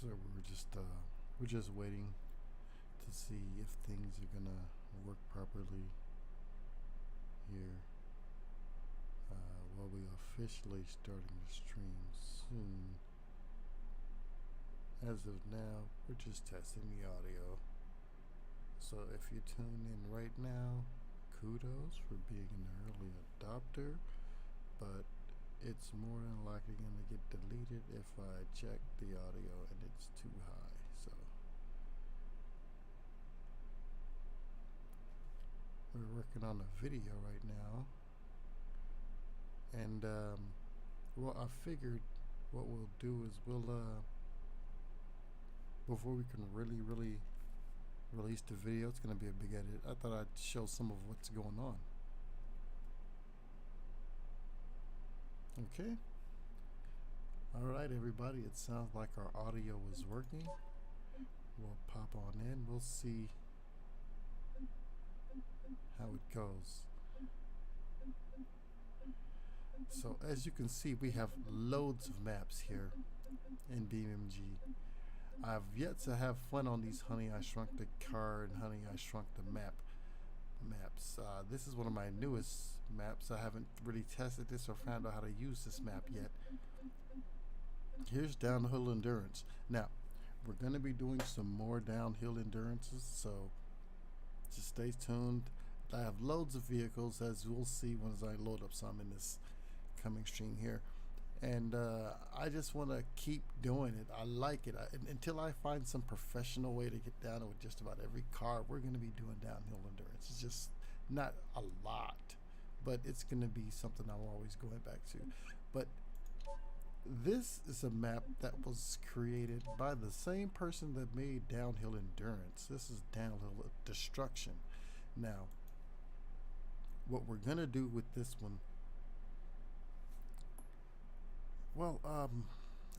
So we're just waiting to see if things are gonna work properly here. We'll be officially starting the stream soon. As of now, we're just testing the audio. So if you tune in right now, kudos for being an early adopter, but it's more than likely going to get deleted if I check the audio and it's too high. So we're working on a video right now, and well, I figured what we'll do is we'll before we can really release the video, it's going to be a big edit. I thought I'd show some of what's going on. Okay. All right, everybody. It sounds like our audio is working. We'll pop on in. We'll see how it goes. So as you can see, we have loads of maps here in BeamNG. I've yet to have fun on these Honey I Shrunk the Car and Honey I Shrunk the maps. This is one of my newest maps. I haven't really tested this or found out how to use this map yet. Here's downhill endurance. Now, we're going to be doing some more downhill endurances, so just stay tuned. I have loads of vehicles, as we'll see once I load up some in this coming stream here. And I just want to keep doing it. I like it. Until I find some professional way to get down with just about every car, we're going to be doing downhill endurance. It's just not a lot, but it's going to be something I'm always going back to. But this is a map that was created by the same person that made downhill endurance. This is downhill destruction. Now, what we're going to do with this one, well,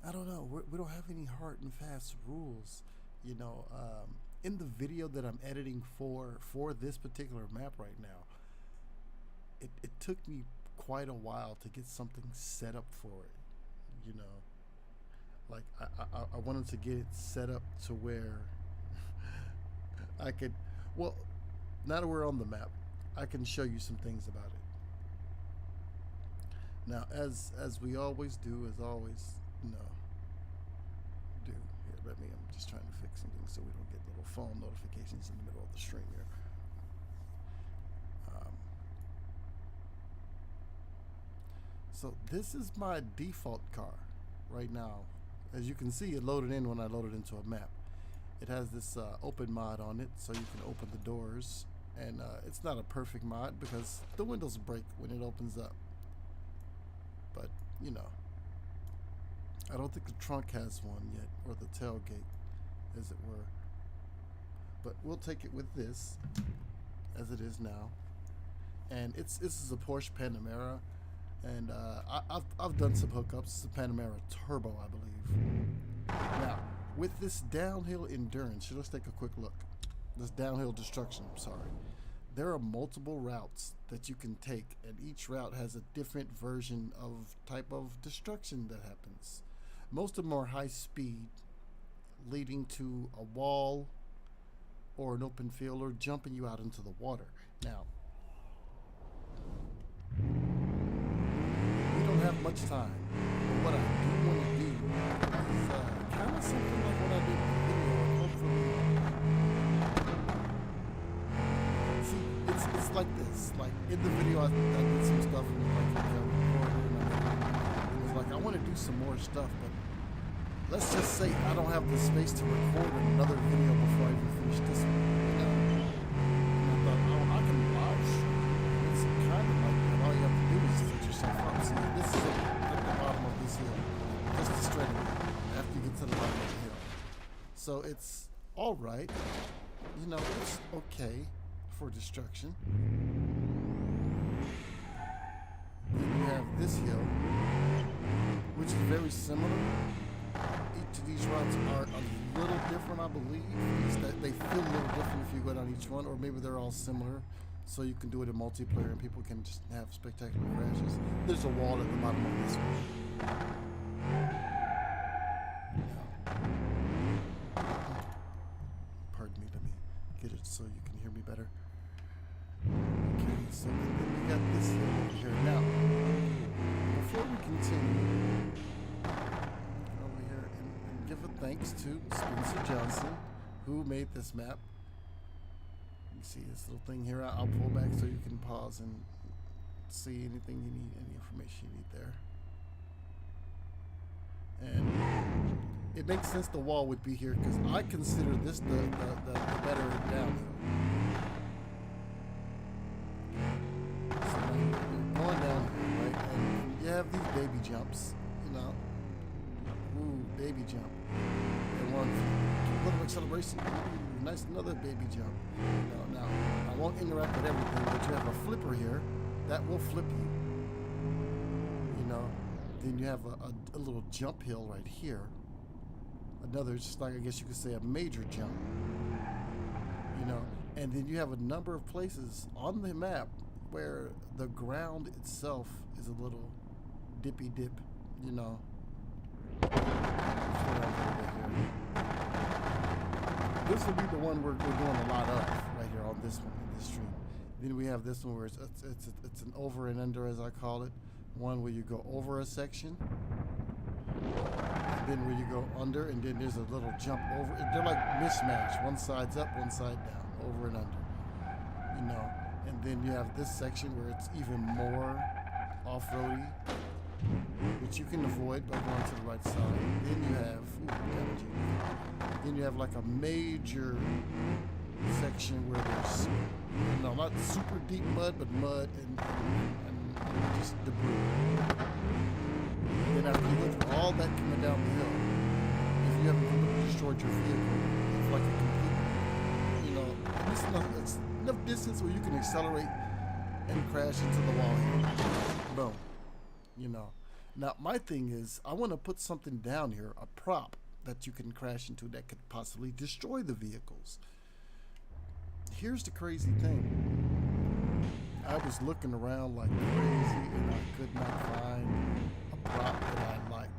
I don't know. We don't have any hard and fast rules, you know. In the video that I'm editing for this particular map right now, it took me quite a while to get something set up for it, you know. Like I wanted to get it set up to where I could, well, now that we're on the map, I can show you some things about it. Now, as we always do, you know, here, I'm just trying to fix some things so we don't get little phone notifications in the middle of the stream here. So this is my default car right now. As you can see, it loaded in when I loaded into a map. It has this open mod on it, so you can open the doors, and it's not a perfect mod because the windows break when it opens up. But, you know, I don't think the trunk has one yet, or the tailgate, as it were. But we'll take it with this, as it is now. And this is a Porsche Panamera, and I've done some hookups. It's a Panamera Turbo, I believe. Now, with this downhill endurance, let's take a quick look. This downhill destruction, I'm sorry. There are multiple routes that you can take, and each route has a different version of type of destruction that happens. Most of them are high speed, leading to a wall or an open field, or jumping you out into the water. Now, we don't have much time, but what I do want to do is kind of something like what I did in the video. Hopefully, it's like this. Like in the video, I did some stuff and it was like I want to do some more stuff, but let's just say I don't have the space to record another video before I even finish this one. You know? And I thought, oh, I can live stream. It's kind of like that. All you have to do is set yourself up. See, this is at the bottom of this hill, just the straight away after you get to the bottom of the hill. So it's all right. You know, it's okay for destruction. Then you have this hill, which is very similar. Each of these routes are a little different, I believe. It's that they feel a little different if you go down each one, or maybe they're all similar, so you can do it in multiplayer and people can just have spectacular crashes. There's a wall at the bottom of this one. so you can hear me better. Okay, so then we got this hill over here. Now, before we continue, get over here and give a thanks to Spencer Johnson, who made this map. You see this little thing here. I'll pull back so you can pause and see anything you need, any information you need there. And it makes sense the wall would be here because I consider this the better downhill. So now you're going down here, right? And you have these baby jumps, you know. Ooh, baby jump. And one, a little acceleration. Ooh, nice, another baby jump. Now, I won't interact with everything, but you have a flipper here that will flip you. You know. Then you have a little jump hill right here. Another, just like I guess you could say a major jump. You know, and then you have a number of places on the map where the ground itself is a little dippy dip, you know. This will be the one we're doing a lot of right here on this one, in this stream. Then we have this one where it's an over and under, as I call it. One where you go over a section, and then where you go under, and then there's a little jump over. They're like mismatched. One side's up, one side down, over and under. You know, and then you have this section where it's even more off-roady, which you can avoid by going to the right side. Then you have, then you have like a major section where there's, you know, not super deep mud, but mud and just debris. Then after you go through all that coming down the hill, if you haven't completely destroyed your vehicle, it's like a complete, you know, it's enough distance where you can accelerate and crash into the wall here. Boom. You know. Now my thing is, I want to put something down here, a prop that you can crash into that could possibly destroy the vehicles. Here's the crazy thing. I was looking around like crazy and I could not find a prop that I liked.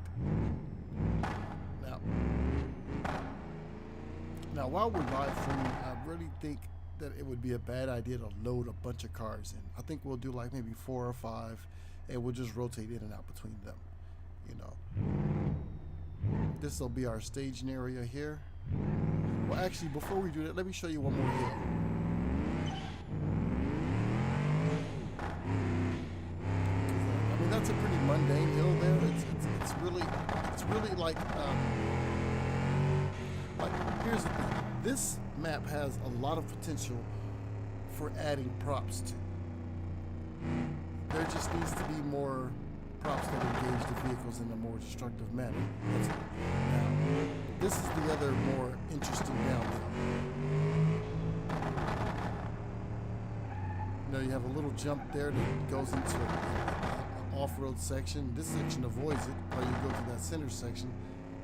Now while we're live streaming, I really think that it would be a bad idea to load a bunch of cars in. I think we'll do like maybe 4 or 5 and we'll just rotate in and out between them, you know. This will be our staging area here. Well, actually, before we do that, let me show you one more hill. I mean, that's a pretty mundane hill there. It's really like here's the thing. This map has a lot of potential for adding props to. There just needs to be more props that engage the vehicles in a more destructive manner. Now, this is the other more interesting downhill. You know, you have a little jump there that goes into an off-road section. This section avoids it, while you go to that center section,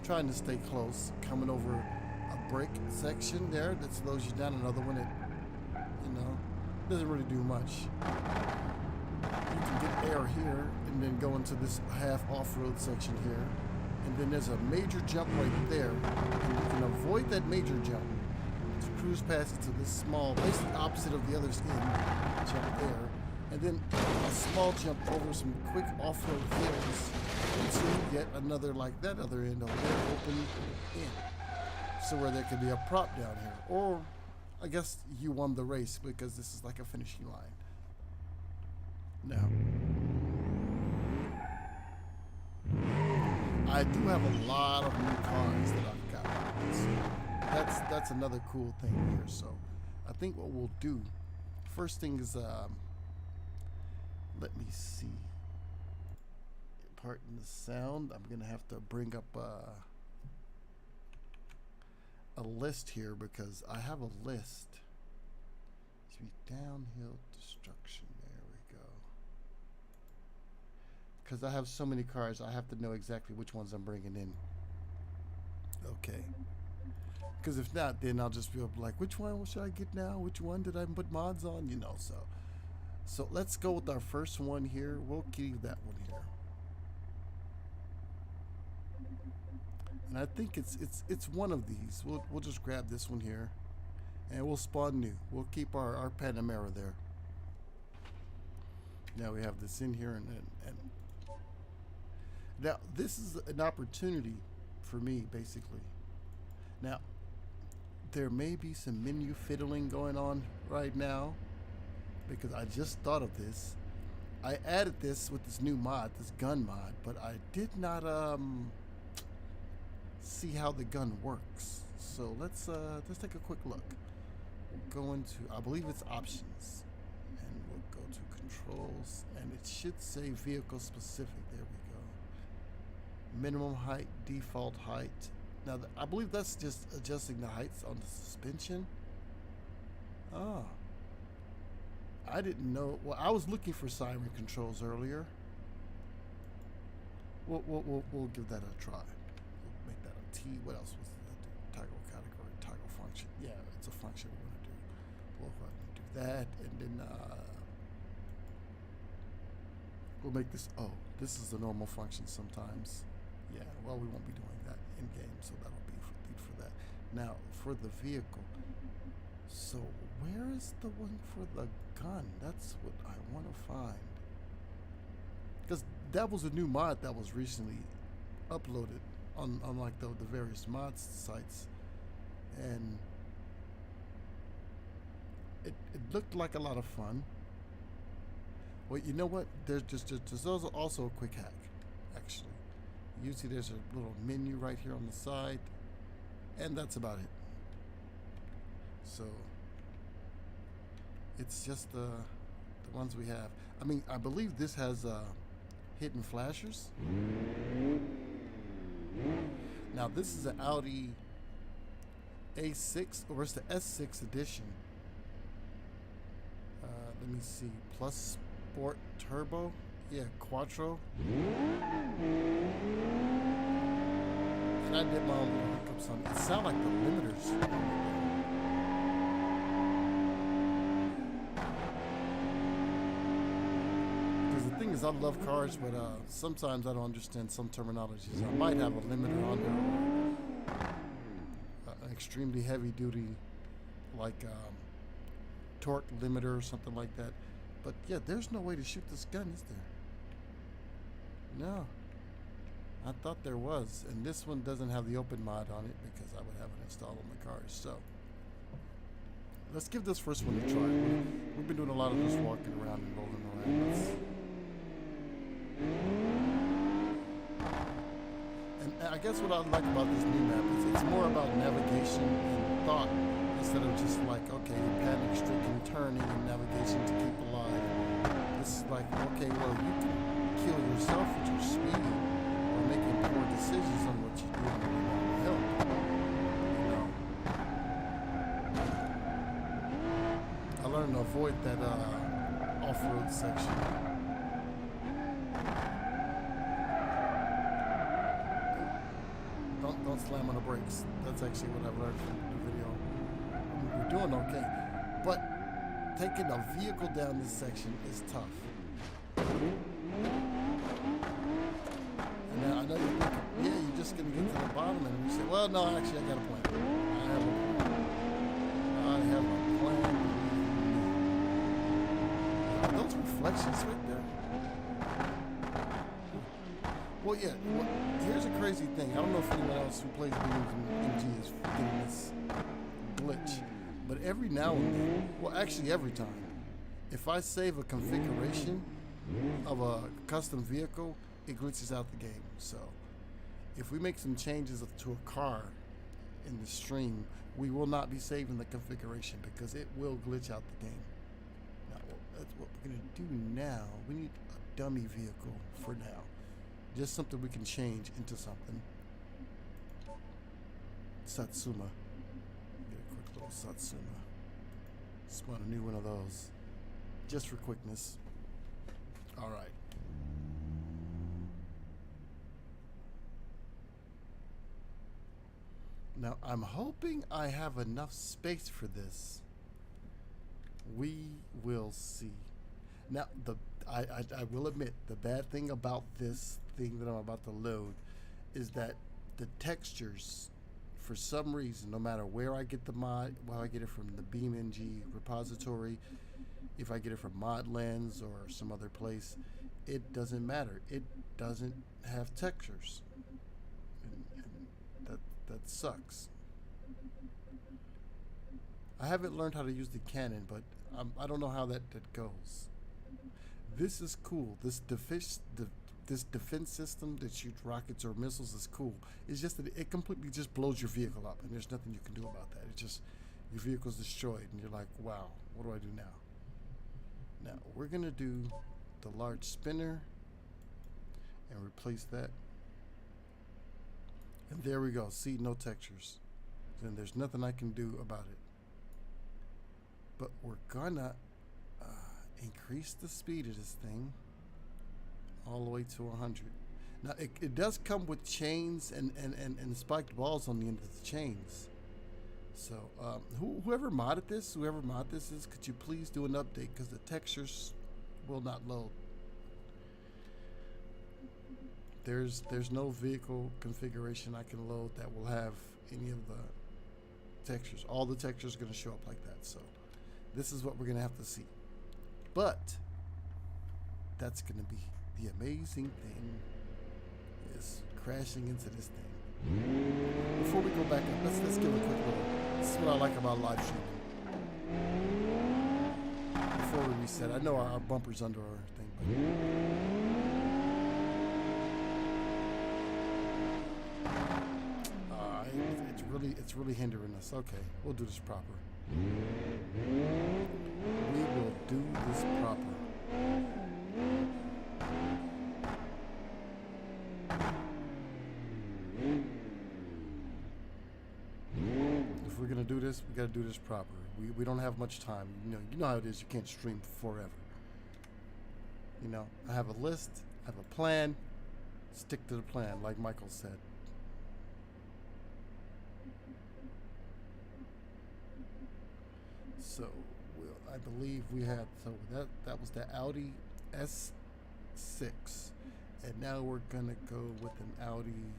trying to stay close, coming over a break section there that slows you down. Another one that, you know, doesn't really do much. You can get air here and then go into this half off-road section here, and then there's a major jump right there, and you can avoid that major jump to cruise past it to this small, basically opposite of the other's end jump there, and then a small jump over some quick off-road hills until you get another like that other end over there open in, so where there could be a prop down here, or I guess you won the race because this is like a finishing line. Now, I do have a lot of new cars that I've got. So that's another cool thing here. So I think what we'll do, first thing is, let me see. Pardon the sound. I'm gonna have to bring up a list here because I have a list. It should be downhill destruction. Because I have so many cars, I have to know exactly which ones I'm bringing in. Okay. Because if not, then I'll just be like, which one should I get now? Which one did I put mods on? You know, so let's go with our first one here. We'll keep that one here. And I think it's one of these. We'll just grab this one here. and we'll spawn new. We'll keep our Panamera there. Now we have this in here, and now this is an opportunity for me, basically. Now, there may be some menu fiddling going on right now because I just thought of this. I added this with this new mod, this gun mod, but I did not see how the gun works. So let's take a quick look. We'll go into, I believe it's options, and we'll go to controls, and it should say vehicle specific. There we go. Minimum height, default height. Now, I believe that's just adjusting the heights on the suspension. Oh. I didn't know. Well, I was looking for siren controls earlier. We'll give that a try. We'll make that a T. What else was that? Toggle category, toggle function. Yeah, it's a function we're going to do. We'll go ahead and do that, and then we'll make this. Oh, this is the normal function sometimes. Yeah, well, we won't be doing that in game, so that'll be for that. Now, for the vehicle. So, where is the one for the gun? That's what I want to find. Because that was a new mod that was recently uploaded on like the various mods sites. And it looked like a lot of fun. Well, you know what? There's also a quick hack, actually. Usually there's a little menu right here on the side, and that's about it. So it's just the ones we have. I mean, I believe this has hidden flashers. Now this is an Audi A6, or it's the S6 edition. Let me see, Plus Sport Turbo. Yeah, Quattro. And I did my own little hookups on it. It sounds like the limiters. Because the thing is, I love cars, but sometimes I don't understand some terminologies. I might have a limiter on there, an extremely heavy duty, like torque limiter or something like that. But yeah, there's no way to shoot this gun, is there? No. I thought there was, and this one doesn't have the open mod on it because I would have it installed on the cars. So let's give this first one a try. We've been doing a lot of just walking around and rolling around. And I guess what I like about this new map is it's more about navigation and thought instead of just like, okay, panic stricken turning and navigation to keep alive. This is like, okay, well, you can kill yourself with your speed or making poor decisions on what you do on the way down the hill. You know, I learned to avoid that off-road section. Don't slam on the brakes. That's actually what I've learned from the video. We're doing okay, but taking a vehicle down this section is tough. And now I know you're thinking, yeah, you're just going to get to the bottom, and you say, well, no, actually, I got a plan. I have a plan. Are those reflections right there? Well, yeah, here's a crazy thing. I don't know if anyone else who plays BeamNG is getting this glitch. But every now and then, well, actually every time, if I save a configuration of a custom vehicle, it glitches out the game. So if we make some changes to a car in the stream, we will not be saving the configuration because it will glitch out the game. Now, that's what we're going to do now. We need a dummy vehicle for now. Just something we can change into something. Satsuma. Satsuma. Spawn a new one of those. Just for quickness. Alright. Now I'm hoping I have enough space for this. We will see. Now I will admit the bad thing about this thing that I'm about to load is that the textures for some reason, no matter where I get the mod, whether I get it from the BeamNG repository, if I get it from Modlens or some other place, it doesn't matter. It doesn't have textures, and that sucks. I haven't learned how to use the cannon, but I don't know how that goes. This is cool. This defense system that shoots rockets or missiles is cool. It's just that it completely just blows your vehicle up, and there's nothing you can do about that. It's just your vehicle's destroyed, and you're like, wow, what do I do now? Now we're gonna do the large spinner and replace that. And there we go. See, no textures. Then there's nothing I can do about it. But we're gonna increase the speed of this thing all the way to 100. Now it does come with chains and spiked balls on the end of the chains. So whoever modded this, is, could you please do an update, because the textures will not load. There's no vehicle configuration I can load that will have any of the textures. All the textures are going to show up like that. So this is what we're going to have to see. But that's going to be the amazing thing, is crashing into this thing. Before we go back up, let's give a quick little. This is what I like about live streaming. Before we reset, I know our bumper's under our thing, but it's really hindering us. Okay, we'll do this proper. We will do this proper. If we're gonna do this, we gotta do this proper. We don't have much time. You know how it is. You can't stream forever. You know, I have a list. I have a plan. Stick to the plan, like Michael said. So, I believe we had, so that was the Audi S6, and now we're gonna go with an Audi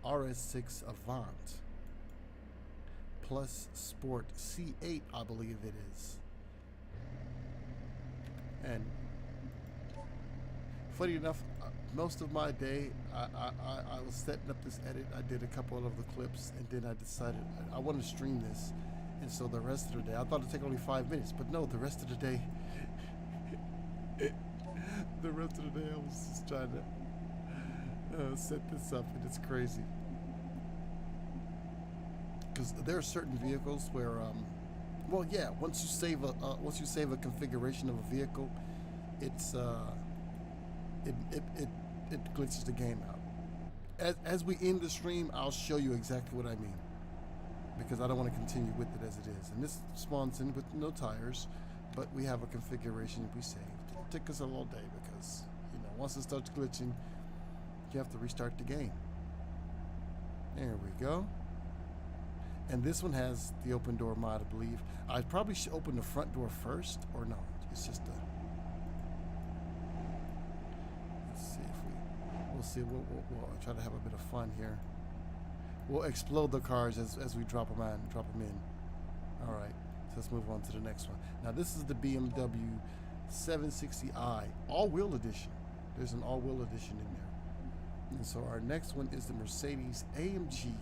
RS6 Avant plus Sport C8, I believe it is. And funny enough, most of my day, I was setting up this edit. I did a couple of the clips, and then I decided I want to stream this. And so the rest of the day, I thought it'd take only 5 minutes, but no, the rest of the day, I was just trying to set this up, and it's crazy. Because there are certain vehicles where, well, yeah, once you save a configuration of a vehicle, it's it glitches the game out. As we end the stream, I'll show you exactly what I mean, because I don't want to continue with it as it is. And this spawns in with no tires, but we have a configuration we saved. It took us a little day because, once it starts glitching, you have to restart the game. There we go. And this one has the open door mod, I believe. I probably should open the front door first, or no? It's just a. Let's see if we'll see. We'll try to have a bit of fun here. We'll explode the cars as we drop them in. All right, so let's move on to the next one. Now this is the BMW 760i all-wheel edition. There's an all-wheel edition in there. And so our next one is the Mercedes AMG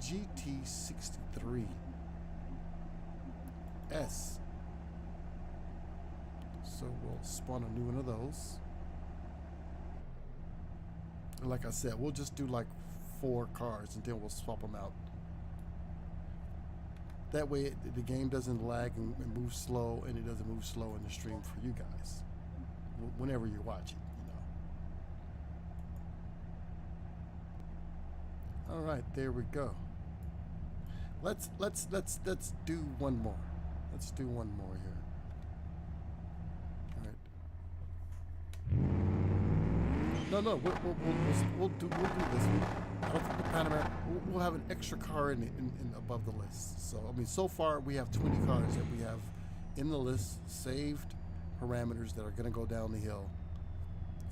GT63 S. So we'll spawn a new one of those. And like I said, we'll just do like 4 cars and then we'll swap them out. That way the game doesn't lag and move slow, and it doesn't move slow in the stream for you guys whenever you're watching, All right, there we go. Let's do one more. Let's do one more here. All right. No, we'll do this. I don't think the Panamera. We'll have an extra car in above the list. So I mean, so far we have 20 cars that we have in the list, saved parameters that are going to go down the hill,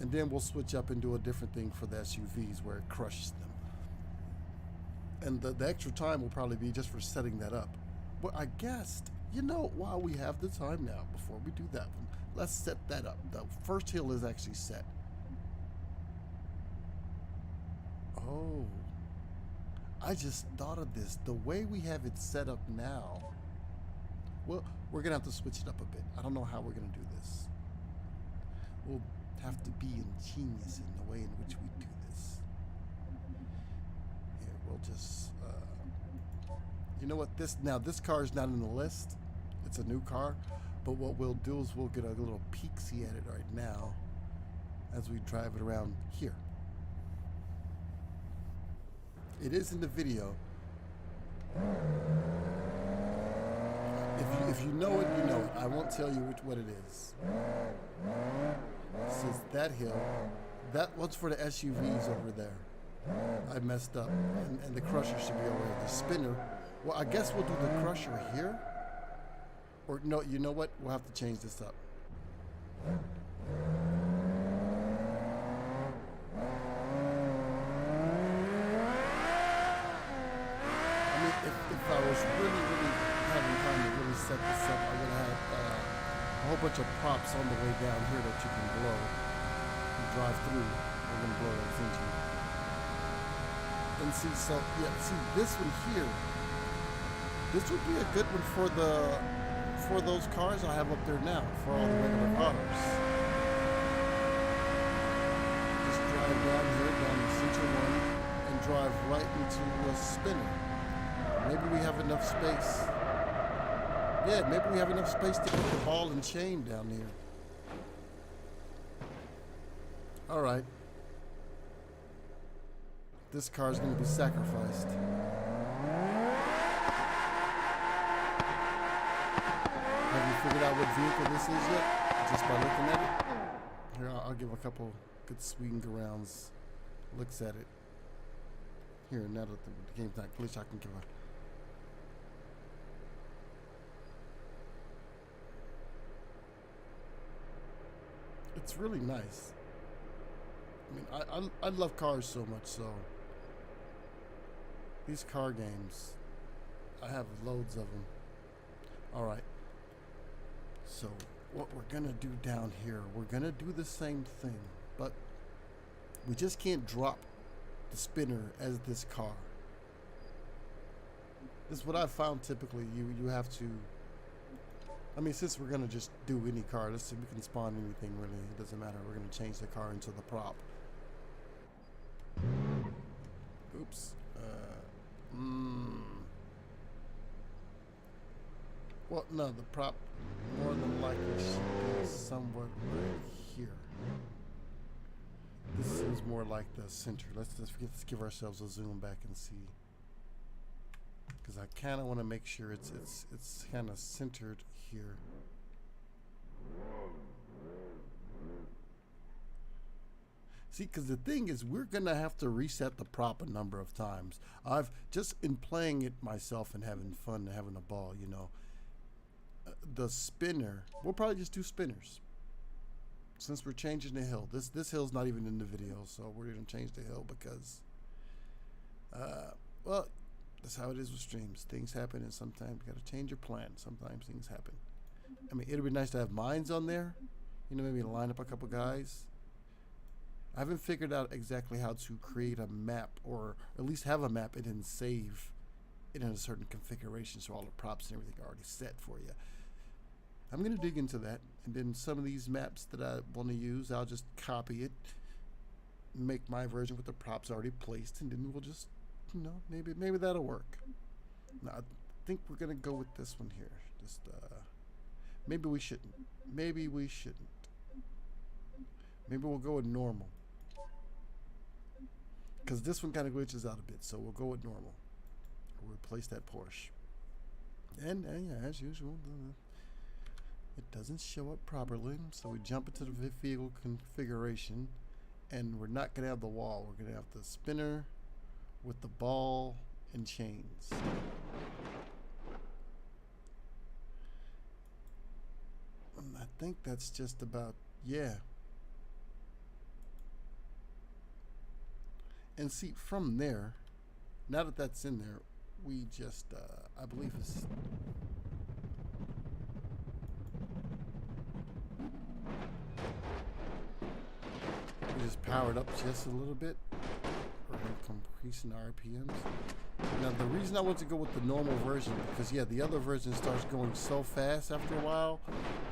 and then we'll switch up and do a different thing for the SUVs where it crushes them. And the extra time will probably be just for setting that up. But I guessed, you know, while we have the time now, before we do that one, let's set that up. The first hill is actually set. Oh, I just thought of this. The way we have it set up now, well, we're gonna have to switch it up a bit. I don't know how we're gonna do this. We'll have to be ingenious in the way in which we do this. Here, we'll just, you know what, this car is not in the list. It's a new car, but what we'll do is we'll get a little peek-see at it right now as we drive it around here. It is in the video. If you know it, you know it. I won't tell you what it is. Since that hill, that one's for the SUVs over there. I messed up, and the crusher should be over there. The spinner, well, I guess we'll do the crusher here. Or no, you know what? We'll have to change this up. If I was really having time to really set this up, I'm gonna have a whole bunch of props on the way down here that you can blow and drive through. We're gonna blow those into. And see, so yeah, see this one here. This would be a good one for those cars I have up there now, for all the regular cars. Just drive down here, down the center one, and drive right into a spinner. Maybe we have enough space. Yeah, maybe we have enough space to put the ball and chain down here. All right. This car is going to be sacrificed. Have you figured out what vehicle this is yet? Just by looking at it? Here, I'll give a couple good swing arounds looks at it. Here, now that the game's not glitched, I can give a... It's really nice. I mean, I love cars so much, so these car games, I have loads of them. All right. So what we're gonna do down here, we're gonna do the same thing, but we just can't drop the spinner as this car. This is what I've found typically. You have to. I mean, since we're gonna just do any car, let's see if we can spawn anything really. It doesn't matter. We're gonna change the car into the prop. Oops. Well, no, the prop more than likely should be somewhat right here. This seems more like the center. Let's give ourselves a zoom back and see. Because I kind of want to make sure it's kind of centered here. See, because the thing is, we're gonna have to reset the prop a number of times. I've just in playing it myself and having fun and having a ball, you know. The spinner, we'll probably just do spinners. Since we're changing the hill, this hill's not even in the video, so we're gonna change the hill because, well. That's how it is with streams. Things happen, and sometimes you gotta change your plan. Sometimes things happen. I mean, it'd be nice to have mines on there. You know, maybe line up a couple guys. I haven't figured out exactly how to create a map, or at least have a map and then save it in a certain configuration so all the props and everything are already set for you. I'm gonna dig into that, and then some of these maps that I want to use, I'll just copy it, make my version with the props already placed, and then we'll just. No, maybe that'll work. No, I think we're gonna go with this one here. Just maybe we shouldn't. Maybe we shouldn't. Maybe we'll go with normal. Because this one kind of glitches out a bit, so we'll go with normal. We'll replace that Porsche. And yeah, as usual, it doesn't show up properly. So we jump into the vehicle configuration, and we're not gonna have the wall. We're gonna have the spinner with the ball and chains. And I think that's just about, yeah. And see, from there, now that that's in there, we just, I believe it's... We just power it up just a little bit. We're going to increase in RPMs. Now, the reason I want to go with the normal version, because, yeah, the other version starts going so fast after a while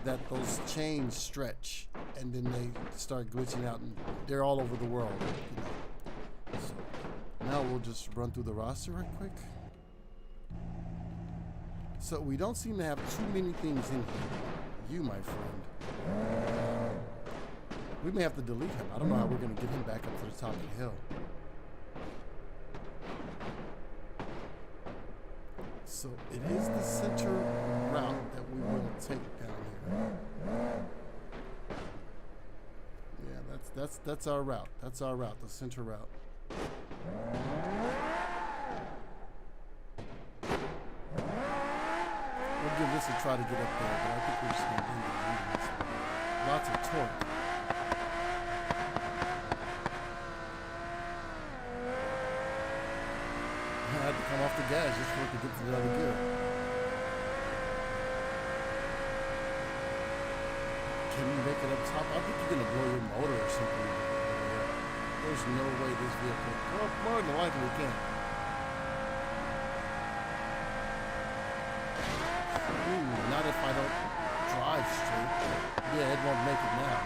that those chains stretch, and then they start glitching out, and they're all over the world. You know. So now we'll just run through the roster right quick. So we don't seem to have too many things in here. You, my friend. We may have to delete him. I don't know how we're going to get him back up to the top of the hill. So it is the center route that we will take down here. Yeah, that's our route. That's our route, the center route. We'll give this a try to get up there, but I think we're just going to end it this one. Lots of torque. I had to come off the gas just for it to get to the other gear. Can we make it up top? I think you're going to blow your motor or something. There's no way this vehicle... Well, more than likely we can. Ooh, not if I don't drive straight. Yeah, it won't make it now.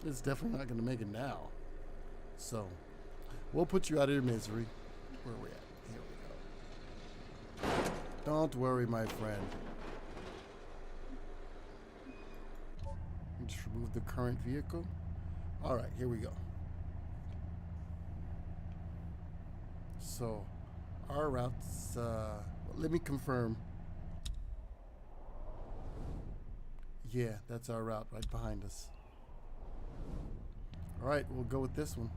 It's definitely not going to make it now. So... we'll put you out of your misery. Where are we at? Here we go. Don't worry, my friend. Just remove the current vehicle. All right, here we go. So, our routes, let me confirm. Yeah, that's our route right behind us. All right, we'll go with this one.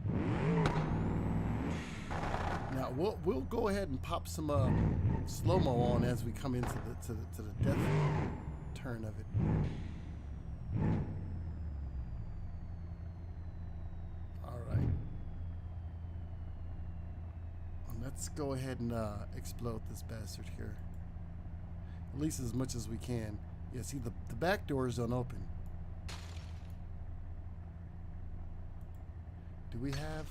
Now we'll go ahead and pop some slow-mo on as we come into the death turn of it. All right. Let's go ahead and explode this bastard here. At least as much as we can. Yeah, see the back doors don't open. Do we have?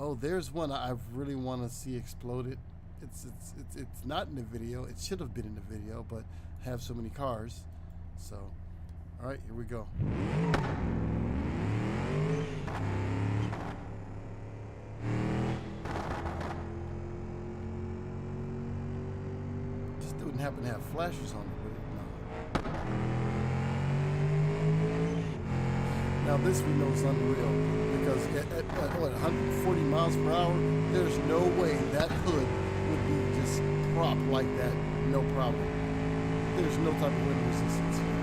Oh, there's one I really want to see exploded. It's not in the video. It should have been in the video, but I have so many cars. So, all right, here we go. This didn't happen to have flashers on it, but no. Now this we know is unreal. Because at what, 140 miles per hour, there's no way that hood would be just propped like that, no problem. There's no type of wind resistance here.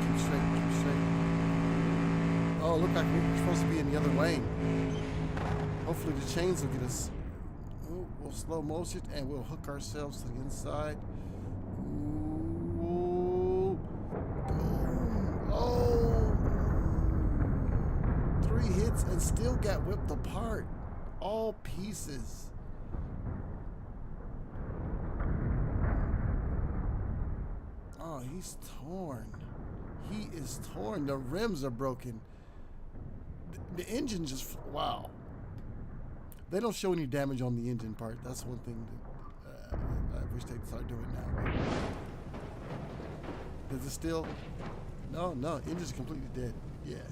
Keep straight, keep straight. Oh, look like we're supposed to be in the other lane. Hopefully the chains will get us. Ooh, we'll slow motion and we'll hook ourselves to the inside. Ooh. Oh. 3 hits and still got whipped apart. All pieces. Oh, he's torn. He is torn. The rims are broken. The engine just, wow. They don't show any damage on the engine part. That's one thing that I wish they'd start doing now. Does it still? No, engine's completely dead. Yeah.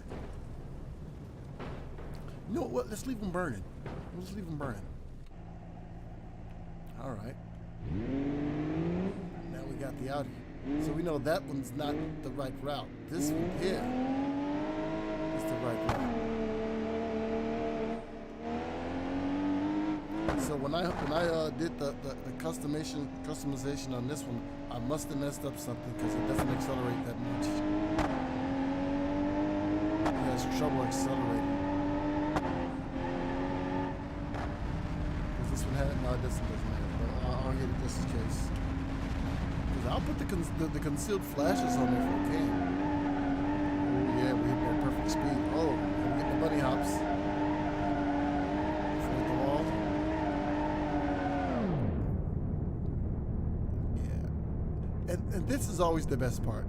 You know what? Let's leave them burning. Let's leave them burning. All right. Now we got the Audi. So we know that one's not the right route. This one here is the right route. So when I did the customization on this one, I must have messed up something because it doesn't accelerate that much. It has trouble accelerating. This one had it? No, it doesn't have. But I'll hit it just in case. Because I'll put the concealed flashes on there if we can. Oh yeah, we hit that perfect speed. Oh, we're getting the bunny hops. Fourth the wall. And this is always the best part.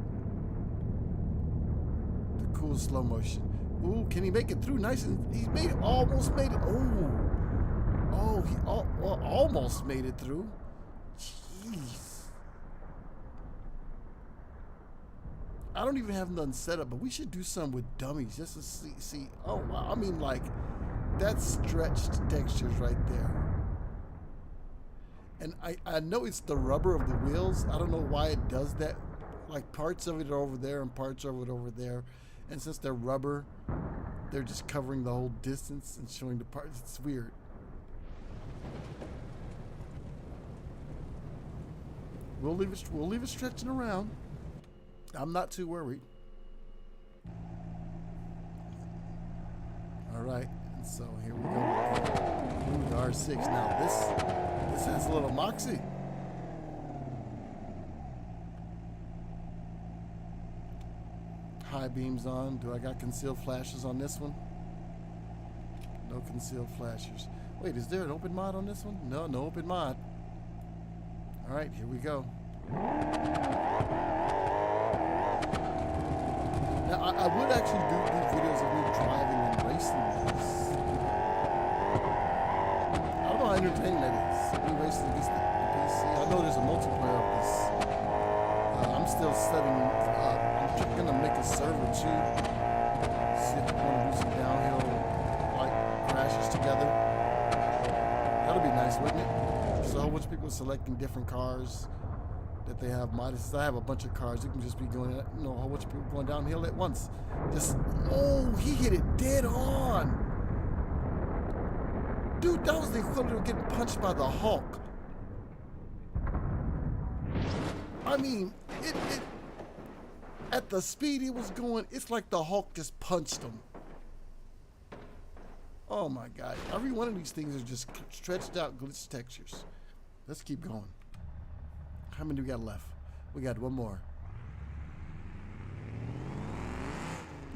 The cool slow motion. Ooh, can he make it through? Nice, and he's made it. Almost made it. Oh, he almost made it through. Jeez. I don't even have nothing set up, but we should do some with dummies just to see. Oh wow, I mean, like, that's stretched textures right there. And I know it's the rubber of the wheels. I don't know why it does that. Like, parts of it are over there and parts of it over there. And since they're rubber, they're just covering the whole distance and showing the parts. It's weird. We'll leave it stretching around. I'm not too worried. All right, and so here we go. Ooh, the R6. Now this has a little moxie. High beams on. Do I got concealed flashes on this one? No concealed flashers. Wait, is there an open mod on this one? No open mod. All right, here we go. Now, I would actually do videos of me driving and racing these. I don't know how entertaining that is. Me racing against the PC. I know there's a multiplayer of this. I'm still setting up. I'm gonna make a server too. See if I want to do some downhill, like, crashes together. That'll be nice, wouldn't it? So a whole bunch of people selecting different cars that they have modded. Since I have a bunch of cars, you can just be going, a whole bunch of people going downhill at once. Just, oh, he hit it dead on. Dude, that was the equivalent of getting punched by the Hulk. I mean, it at the speed he was going, it's like the Hulk just punched him. Oh my God. Every one of these things are just stretched out glitch textures. Let's keep going. How many do we got left? We got one more.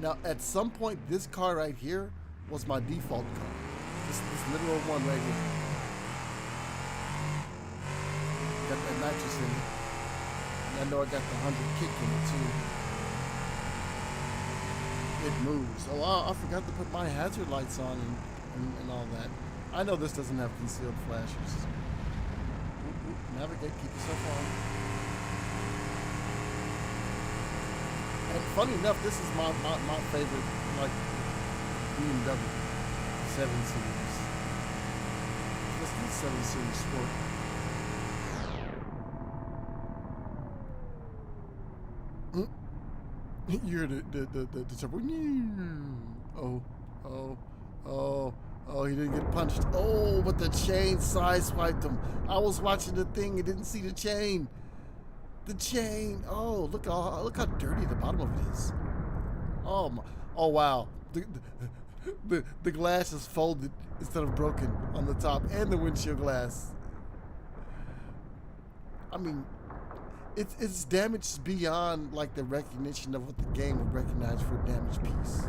Now, at some point, this car right here was my default car. This literal one right here. Got that nitrous in it. And I know I got the 100 kick in it too. It moves. Oh, wow, I forgot to put my hazard lights on and all that. I know this doesn't have concealed flashers. Navigate, keep yourself on. And funny enough, this is my favorite, like, BeamNG 7 Series. Let's do 7 Series Sport. You're the turbo. Oh, he didn't get punched. Oh, but the chain sideswiped him. I was watching the thing and didn't see the chain. The chain. Oh, look how dirty the bottom of it is. Oh my. Oh wow. The glass is folded instead of broken on the top, and the windshield glass. I mean, it's damaged beyond, like, the recognition of what the game would recognize for a damaged piece.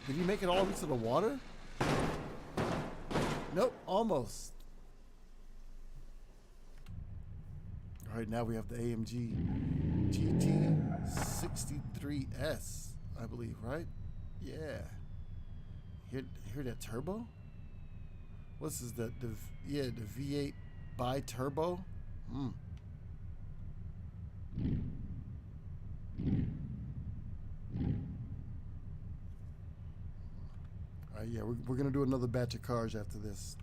Did he make it all into the water? Nope, almost. All right, now we have the AMG GT63S, I believe, right? Yeah. Hear that turbo? What's this? The V8 bi-turbo? Yeah, we're gonna do another batch of cars after this,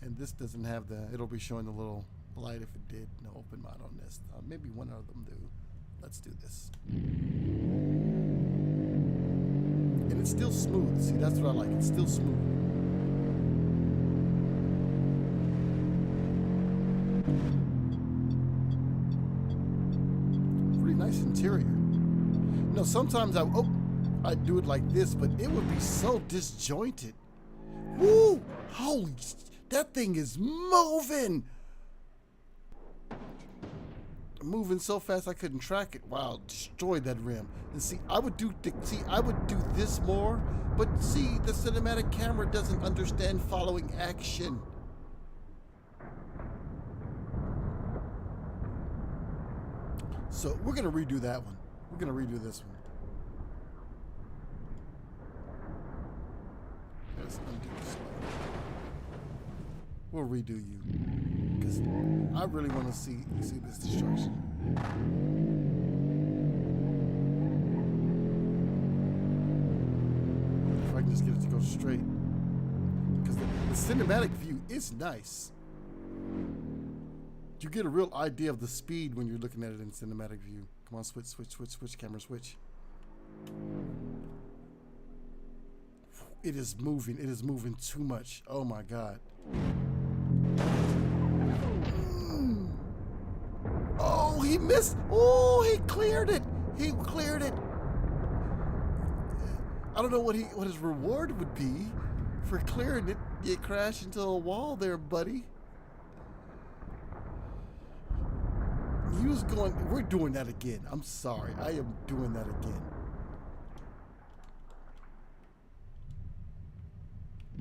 and this doesn't have it'll be showing the little light if it did. No open mod on this. Maybe one of them do. Let's do this. And it's still smooth. See, that's what I like. It's still smooth. Pretty nice interior. No, sometimes I'd do it like this, but it would be so disjointed. Woo! Holy, that thing is moving! Moving so fast I couldn't track it. Wow, destroyed that rim. And see, I would do this more, but see, the cinematic camera doesn't understand following action. So we're gonna redo that one. We're gonna redo this one. Let's undo this one. We'll redo you, because I really want to see this destruction. If I can just get it to go straight, because the cinematic view is nice. You get a real idea of the speed when you're looking at it in cinematic view. Come on, switch, camera, switch. It is moving. It is moving too much. Oh my God. Oh, he missed. Oh, he cleared it. He cleared it. I don't know what his reward would be for clearing it. You crashed into a wall there, buddy. He was going. We're doing that again. I'm sorry. I am doing that again.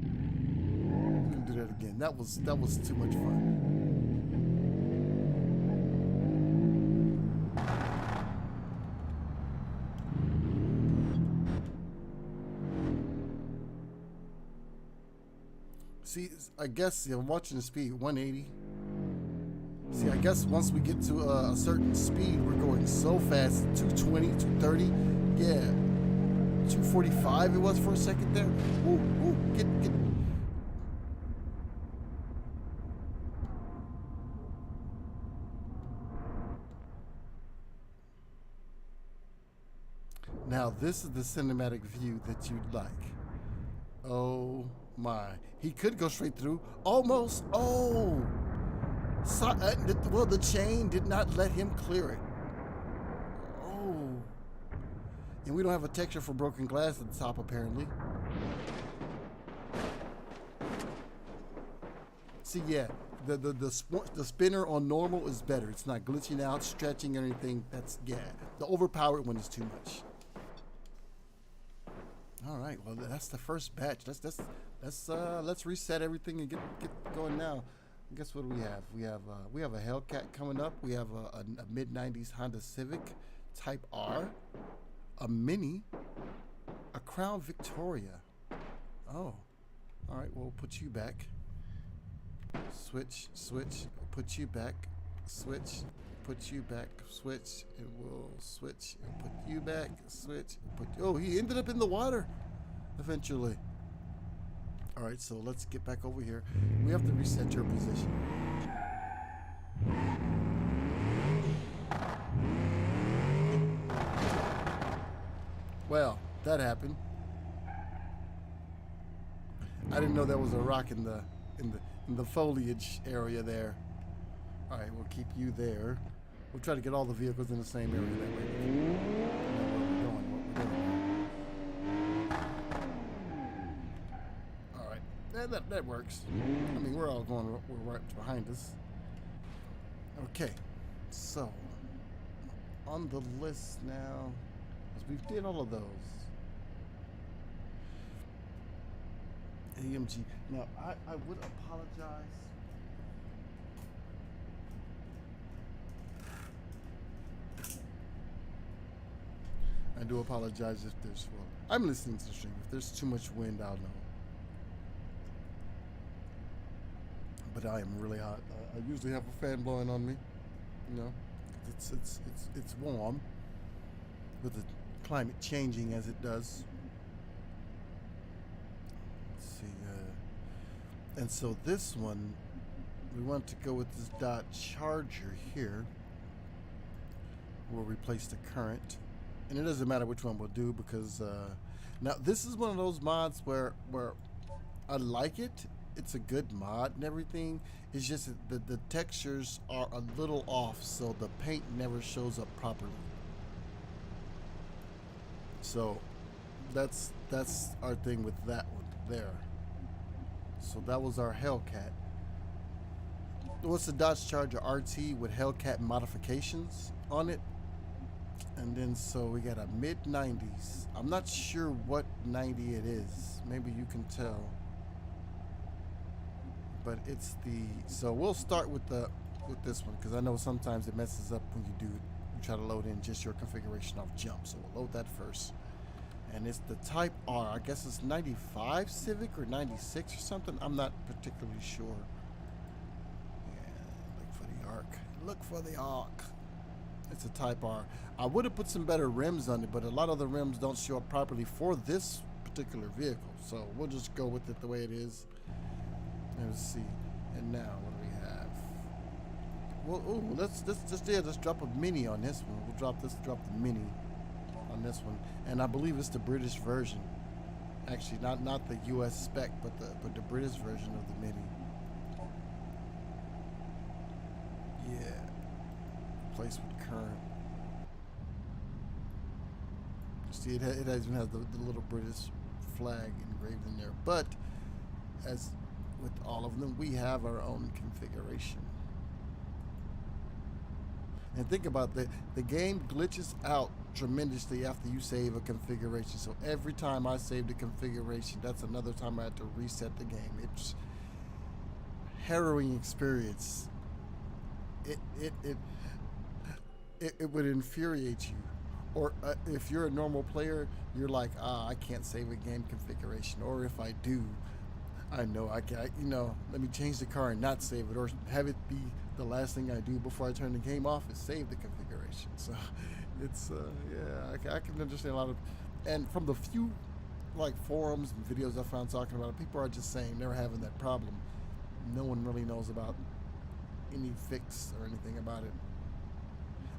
I'm gonna do that again. That was too much fun. See, I guess I'm watching the speed 180. See, I guess once we get to a certain speed, we're going so fast. 220, 230, yeah, 245 it was for a second there. Ooh, get. Now this is the cinematic view that you'd like. Oh my! He could go straight through. Almost. Oh. So, well, the chain did not let him clear it. Oh. And we don't have a texture for broken glass at the top, apparently. See, yeah, the spinner on normal is better. It's not glitching out, stretching, or anything. That's, yeah. The overpowered one is too much. All right, well, that's the first batch. Let's reset everything and get going now. Guess what do we have? We have a Hellcat coming up. We have a mid-90s Honda Civic Type R, a Mini, a Crown Victoria. Oh, all right. We'll put you back. Switch. Put you back. Switch. Put you back. Switch. And we'll switch. And put you back. Switch. Oh, he ended up in the water eventually. All right, so let's get back over here. We have to reset your position. Well, that happened. I didn't know there was a rock in the foliage area there. All right, we'll keep you there. We'll try to get all the vehicles in the same area that way. That works. I mean, we're right behind us. Okay, so on the list now, as we did all of those. AMG. Now, I would apologize. I do apologize if there's, well, I'm listening to the stream. If there's too much wind, I'll know. But I am really hot. I usually have a fan blowing on me, you know. It's warm with the climate changing as it does. Let's see. And so this one, we want to go with this Dodge Charger here. We'll replace the current, and it doesn't matter which one we'll do because now this is one of those mods where I like it. It's a good mod and everything. It's just that the textures are a little off, so the paint never shows up properly. So that's our thing with that one there. So that was our Hellcat. What's the Dodge Charger RT with Hellcat modifications on it? And then so we got a mid-90s. I'm not sure what 90 it is. Maybe you can tell. But it's the, so we'll start with this one because I know sometimes it messes up when you do try to load in just your configuration off jump. So we'll load that first. And it's the Type R. I guess it's 95 Civic or 96 or something. I'm not particularly sure. Yeah, look for the Arc. Look for the Arc. It's a Type R. I would have put some better rims on it, but a lot of the rims don't show up properly for this particular vehicle. So we'll just go with it the way it is. Let's see. And now what do we have? Well, ooh, let's drop a Mini on this one. We'll drop the Mini on this one, and I believe it's the British version. Actually, not the U.S. spec, but the British version of the Mini. Yeah, replaced with current. See, it even has the little British flag engraved in there. But as with all of them, we have our own configuration. And think about the game glitches out tremendously after you save a configuration. So every time I saved a configuration, that's another time I had to reset the game. It's harrowing experience. It would infuriate you. Or if you're a normal player, you're like, I can't save a game configuration. Or if I do, I know I can, let me change the car and not save it, or have it be the last thing I do before I turn the game off is save the configuration. So it's, yeah, I can understand a lot of, and from the few like forums and videos I found talking about it, people are just saying they're having that problem. No one really knows about any fix or anything about it.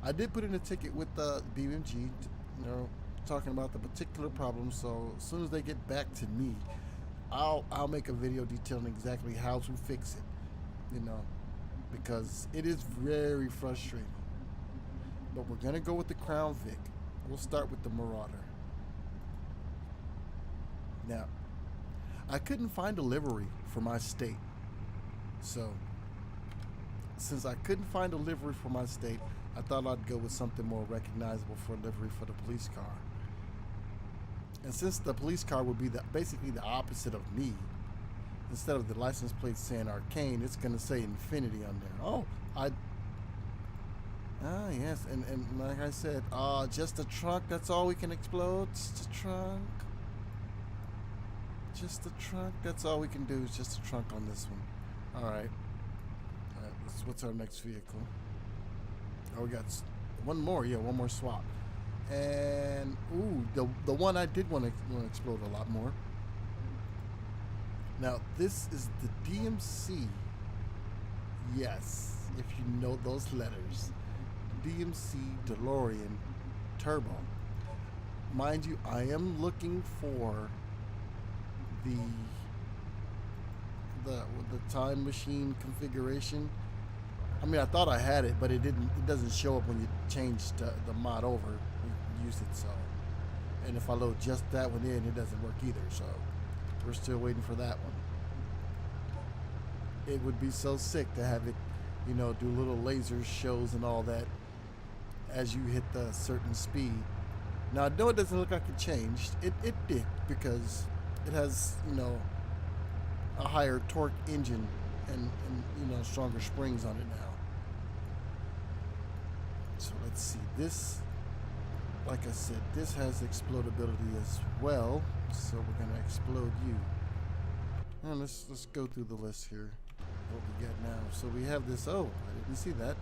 I did put in a ticket with the BeamNG, talking about the particular problem. So as soon as they get back to me, I'll make a video detailing exactly how to fix it, because it is very frustrating. But we're gonna go with the Crown Vic. We'll start with the Marauder. Now, I couldn't find a livery for my state. So, since I couldn't find a livery for my state, I thought I'd go with something more recognizable for livery for the police car. And since the police car would be basically the opposite of me, instead of the license plate saying Arkane, it's going to say Infinity on there. Yes, and like I said, just the trunk, that's all we can explode. Just the trunk. Just the trunk, that's all we can do is just the trunk on this one. Alright, what's our next vehicle? Oh, we got one more, one more swap. And the one I did want to explode a lot more. Now this is the DMC. Yes, if you know those letters, DMC DeLorean Turbo. Mind you, I am looking for the time machine configuration. I mean, I thought I had it, but it didn't. It doesn't show up when you change the mod over. Use it, so, and if I load just that one in, it doesn't work either, so we're still waiting for that one. It would be so sick to have it, do little laser shows and all that as you hit the certain speed. Now I know it doesn't look like it changed. It did, because it has a higher torque engine and stronger springs on it now. So let's see this. Like I said, this has explodability as well, so we're gonna explode you. And let's go through the list here. What we got now? So we have this. Oh, I didn't see that.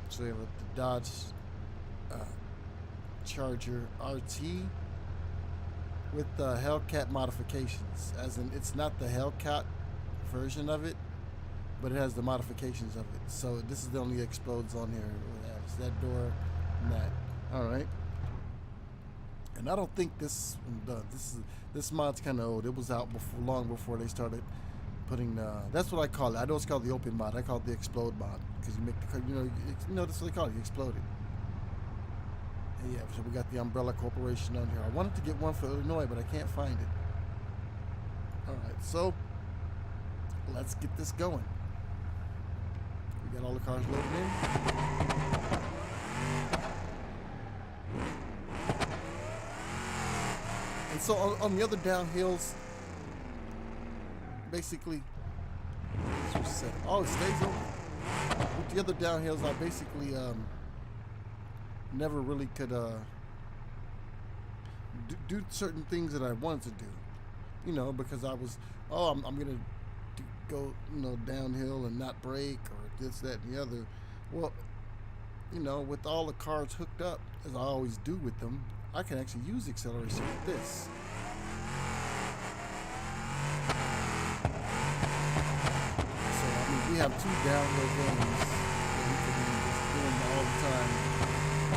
So we have the Dodge Charger RT with the Hellcat modifications. As in, it's not the Hellcat version of it, but it has the modifications of it. So this is the only explodes on here. It's that door and that. All right. And I don't think this this mod's kind of old. It was out long before they started putting the. That's what I call it. I know it's called the open mod. I call it the explode mod, because you make the that's what they call it. You explode it. And yeah. So we got the Umbrella Corporation on here. I wanted to get one for Illinois, but I can't find it. All right. So let's get this going. We got all the cars loaded in. And so on the other downhills, basically, oh, it stays open. with the other downhills, I basically never really could do certain things that I wanted to do, you know, because I was, oh, I'm gonna go, you know, downhill and not brake or this, that, and the other. Well, you know, with all the cars hooked up, as I always do with them, I can actually use acceleration with this. So, I mean, we have 2 downhill games that we can be just doing all the time.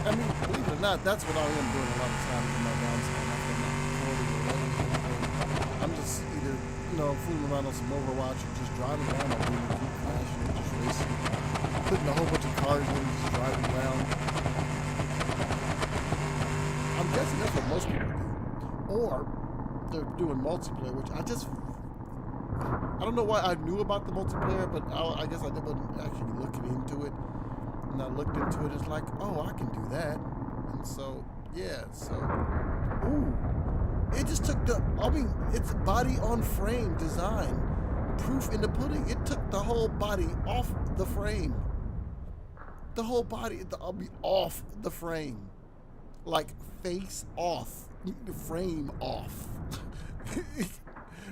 I mean, believe it or not, that's what I am doing a lot of times in my downtime. After I'm not recording or editing anything. I'm just either, you know, fooling around on some Overwatch or just driving around on BeamNG crashing or just racing. Putting a whole bunch of cars in and just driving around. I'm guessing that's what most people do. Or they're doing multiplayer, which I don't know why I knew about the multiplayer, but I guess I wasn't actually looking into it. And I looked into it, it's like, oh, I can do that. And so, yeah, so, ooh. It just took it's body on frame design. Proof in the pudding. It took the whole body off the frame. The whole body, I'll be off the frame. Like, face off. The frame off.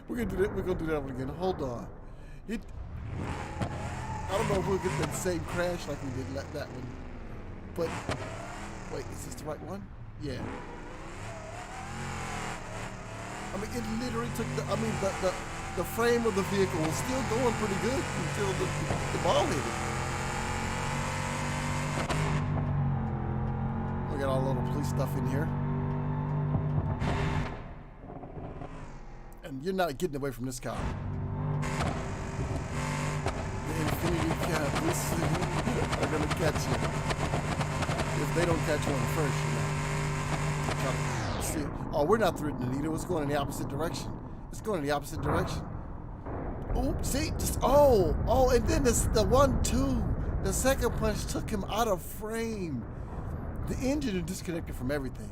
We're gonna do that. We're gonna do that one again. Hold on. I don't know if we'll get that same crash like we did that one. But wait, is this the right one? Yeah. I mean, it literally took the frame of the vehicle was still going pretty good until the ball hit it. We got all the little police stuff in here. And you're not getting away from this car. The Infinity police are going to catch you. If they don't catch one first, you know. See, oh, we're not through the needle. It's going in the opposite direction. It's going in the opposite direction. Oh, see, just, and then this, the 1-2. The second punch took him out of frame. The engine is disconnected from everything.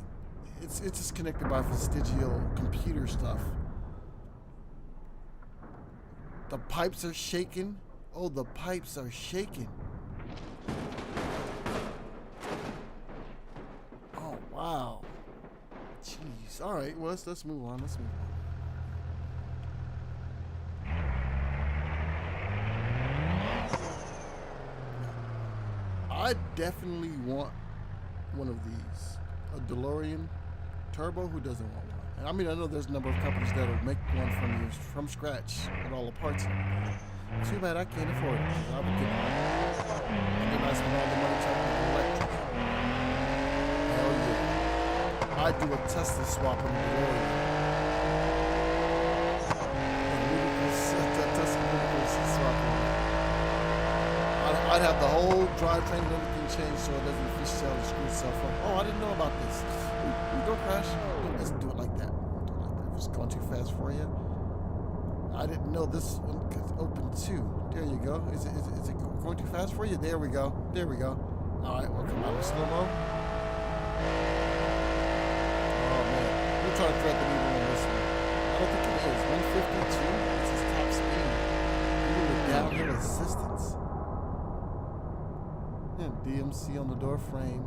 It's disconnected by vestigial computer stuff. The pipes are shaking. Oh, the pipes are shaking. Oh, wow. Jeez. All right, well, let's move on. Let's move on. I definitely want one of these. A DeLorean Turbo. Who doesn't want one? And I mean, I know there's a number of companies that'll make one from scratch with all the parts. Too bad I can't afford it. I would get one. And then I spend all the money trying to get electric. Hell yeah. I'd do a Tesla swap on the DeLorean. I'd have the whole drivetrain and everything changed so it doesn't fish out and screw itself up. Oh, I didn't know about this. We don't crash. Let's do it like that. If it's going too fast for you. I didn't know this one could open too. There you go. Is it going too fast for you? There we go. There we go. All right, we'll come out of slow-mo. Oh, man. We'll try to thread the needle on this one. I don't think it is. 152. It's his top speed. Even with downhill assistance. Yeah, DMC on the door frame.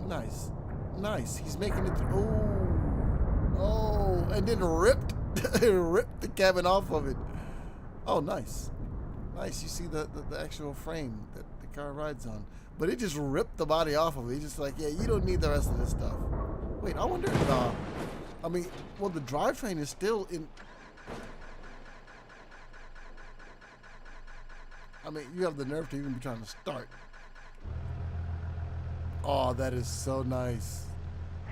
Nice. Nice. He's making it through. Oh, and then ripped the cabin off of it. Oh, nice. Nice. You see the actual frame that the car rides on. But it just ripped the body off of it. He's just like, yeah, you don't need the rest of this stuff. Wait, I wonder if, I mean, well, the drivetrain is still in. I mean, you have the nerve to even be trying to start. Oh, that is so nice. I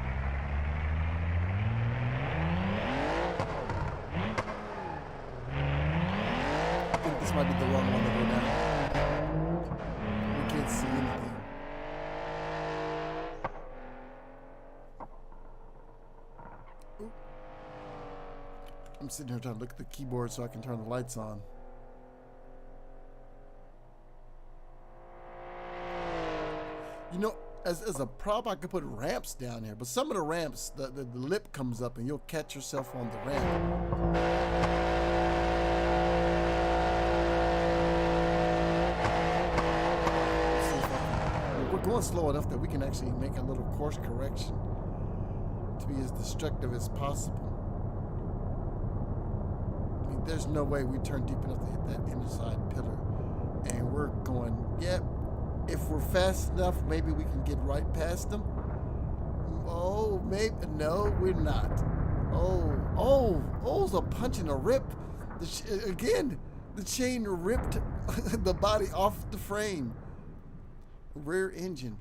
think this might be the wrong one to go down. We can't see anything. Ooh. I'm sitting here trying to look at the keyboard so I can turn the lights on. You know, as a prop, I could put ramps down here, but some of the ramps, the lip comes up and you'll catch yourself on the ramp. going slow enough that we can actually make a little course correction to be as destructive as possible. I mean, there's no way we turn deep enough to hit that inner side pillar. And we're going, yep. If we're fast enough, maybe we can get right past them. Oh, maybe. No, we're not. It's a punch and a rip. Again, the chain ripped the body off the frame. Rear engine.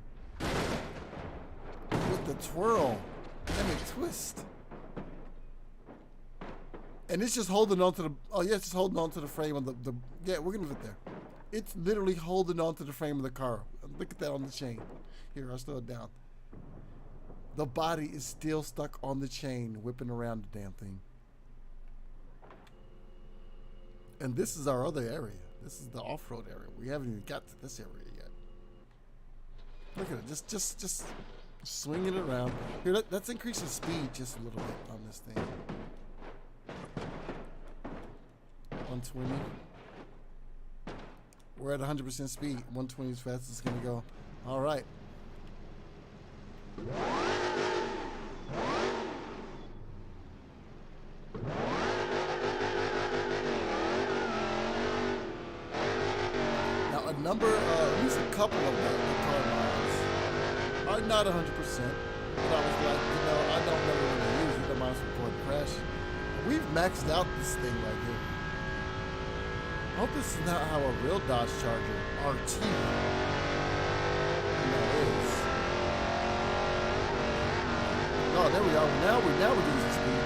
With the twirl and the twist. And it's just holding on to the, it's just holding on to the frame of the yeah, we're going to get there. It's literally holding on to the frame of the car. Look at that on the chain. Here, I'll slow it down. The body is still stuck on the chain, whipping around the damn thing. And this is our other area. This is the off-road area. We haven't even got to this area yet. Look at it, just swinging it around. Here, let's increase the speed just a little bit on this thing. 120. We're at 100% speed. 120 is fast as it's gonna go. All right. Now, a number, at least a couple of the car models are not 100%. But I was like, I don't know what to use it. I might as well crash. We've maxed out this thing right here. I hope this is not how a real Dodge Charger RT is. Oh, there we are. Now we're losing speed.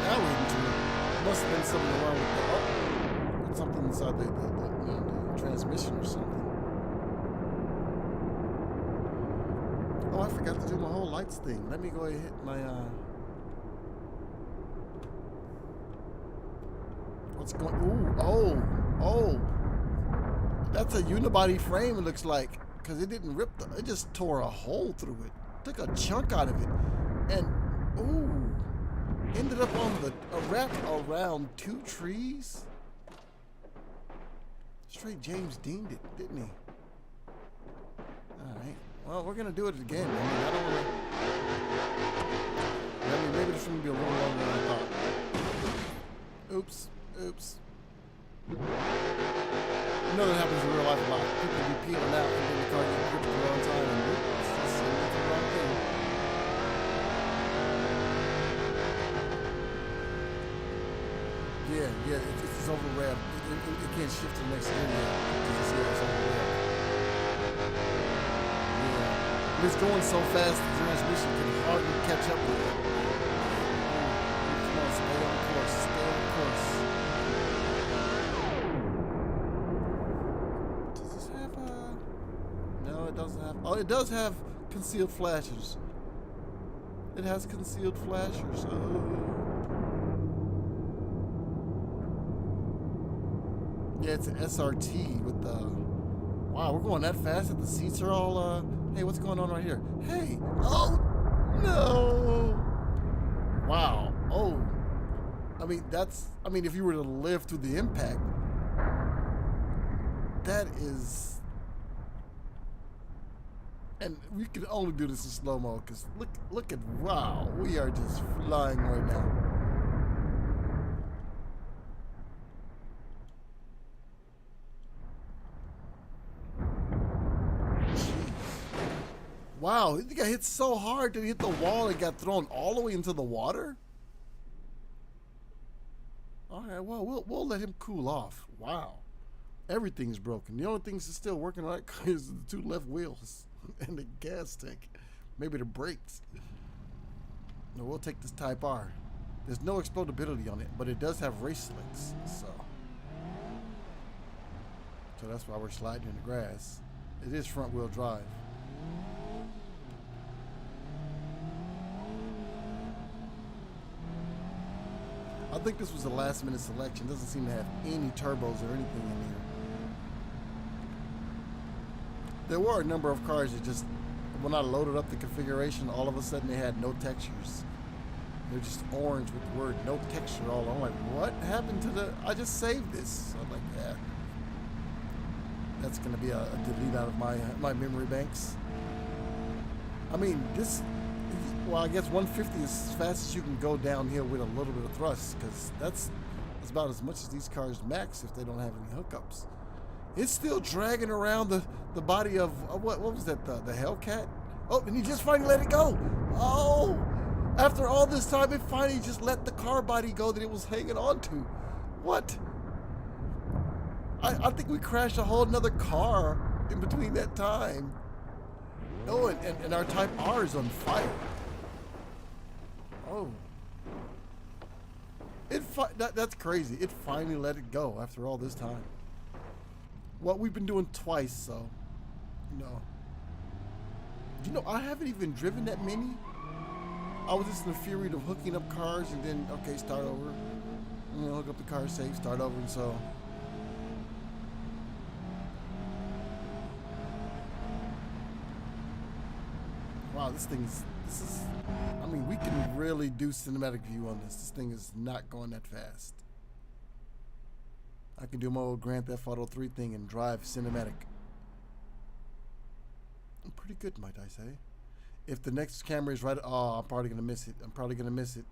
Now we're into it. Must have been something wrong with something inside the transmission or something. Oh, I forgot to do my whole lights thing. Let me go ahead and hit my what's going? Oh, that's a unibody frame. It looks like, because it didn't rip it just tore a hole through it, took a chunk out of it, and ended up on wrapped around two trees. Straight James Dean'd it, didn't he? All right. Well, we're gonna do it again. I mean, I don't want to. Maybe this shouldn't be a little longer than I thought. Oops. You know that happens in real life a lot. People be peeling out and then the car gets gripped at the wrong time and it's just the wrong thing. Yeah, it's over-revved. It can't shift to the next area because you see it's over-revved. Yeah. It's going so fast the transmission can hardly catch up with it. Come on, stay on course. Oh, it does have concealed flashers. It has concealed flashers. Yeah, it's an SRT with the... Wow, we're going that fast that the seats are all... Hey, what's going on right here? Hey! Oh! No! Wow. Oh. I mean, if you were to live through the impact, that is... And we can only do this in slow-mo because look at, wow, we are just flying right now. Jeez. Wow, he got hit so hard that he hit the wall and got thrown all the way into the water? All right, well, we'll let him cool off. Wow. Everything's broken. The only things that's still working right is the two left wheels. And the gas tank. Maybe the brakes. No, we'll take this Type R. There's no explodability on it, but it does have race slicks, so that's why we're sliding in the grass. It is front wheel drive. I think this was a last minute selection. Doesn't seem to have any turbos or anything in here. There were a number of cars that just, when I loaded up the configuration, all of a sudden they had no textures. They're just orange with the word no texture all. I'm like, what happened to the, I just saved this. So I'm like, yeah. That's gonna be a delete out of my memory banks. I mean, this, well, I guess 150 is as fast as you can go downhill with a little bit of thrust, because that's about as much as these cars max if they don't have any hookups. It's still dragging around the body of, what was that, the Hellcat? Oh, and he just finally let it go. Oh, after all this time, it finally just let the car body go that it was hanging on to. What? I think we crashed a whole nother car in between that time. Oh, and our Type R is on fire. Oh. That's crazy. It finally let it go after all this time. What we've been doing twice, so, you know, I haven't even driven that many. I was just in the fury of hooking up cars and then, okay, start over. You know, hook up the car safe, start over, and so. Wow, this is, I mean, we can really do cinematic view on this. This thing is not going that fast. I can do my old Grand Theft Auto 3 thing and drive cinematic. I'm pretty good, might I say. If the next camera is right, oh, I'm probably going to miss it. I'm probably going to miss it.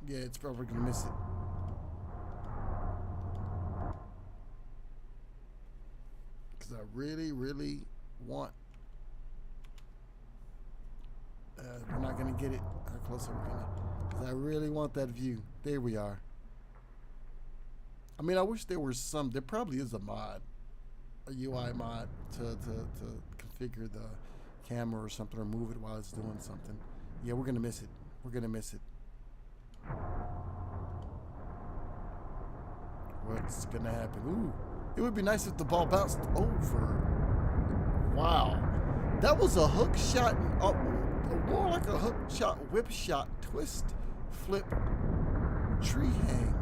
Yeah, it's probably going to miss it. Because I really, really want... we're not going to get it. How close are we going to? Because I really want that view. There we are. I mean, I wish there was some... There probably is a mod. A UI mod to configure the camera or something, or move it while it's doing something. Yeah, we're going to miss it. We're going to miss it. What's going to happen? Ooh. It would be nice if the ball bounced over. Wow. That was a hook shot, more like a hook shot, whip shot, twist, flip, tree hang.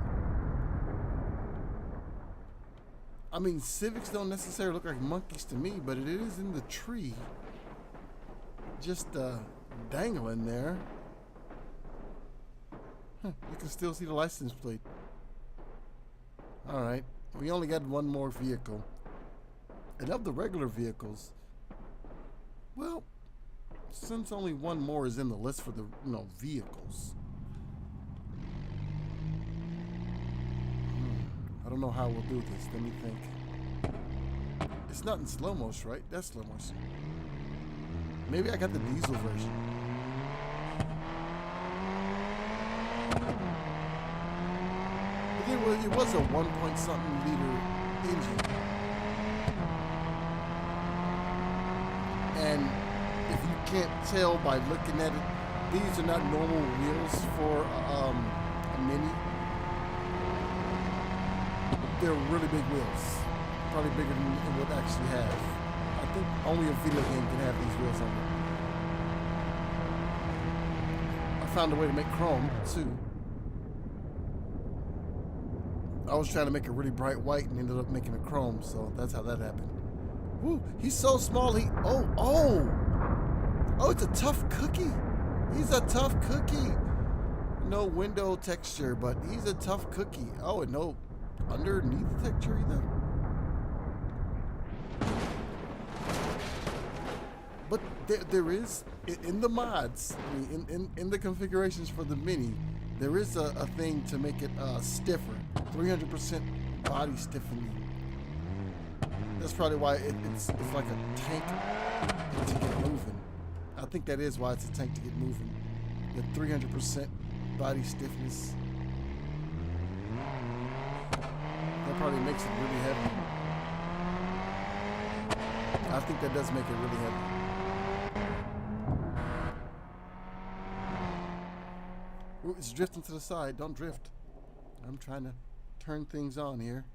I mean, Civics don't necessarily look like monkeys to me, but it is in the tree. Just dangling there. Huh, you can still see the license plate. Alright, we only got one more vehicle. And of the regular vehicles, well, since only one more is in the list for the, vehicles. I don't know how we'll do this. Let me think. It's not in slow motion, right? That's slow motion. Maybe I got the diesel version. But it was a 1-point-something liter engine. And if you can't tell by looking at it, these are not normal wheels for a Mini. They're really big wheels, probably bigger than it would actually have. I think only a video game can have these wheels on it. I found a way to make chrome too. I was trying to make it really bright white and ended up making it chrome, so that's how that happened. Woo, he's so small. Oh, it's a tough cookie. He's a tough cookie. No window texture, but he's a tough cookie. Oh, and no underneath texture either. But there is, in the mods, I mean, in the configurations for the Mini, there is a thing to make it stiffer, 300% body stiffening. That's probably why it's like a tank to get moving. I think that is why it's a tank to get moving. The 300% body stiffness. That probably makes it really heavy. I think that does make it really heavy. Ooh, it's drifting to the side. Don't drift. I'm trying to turn things on here.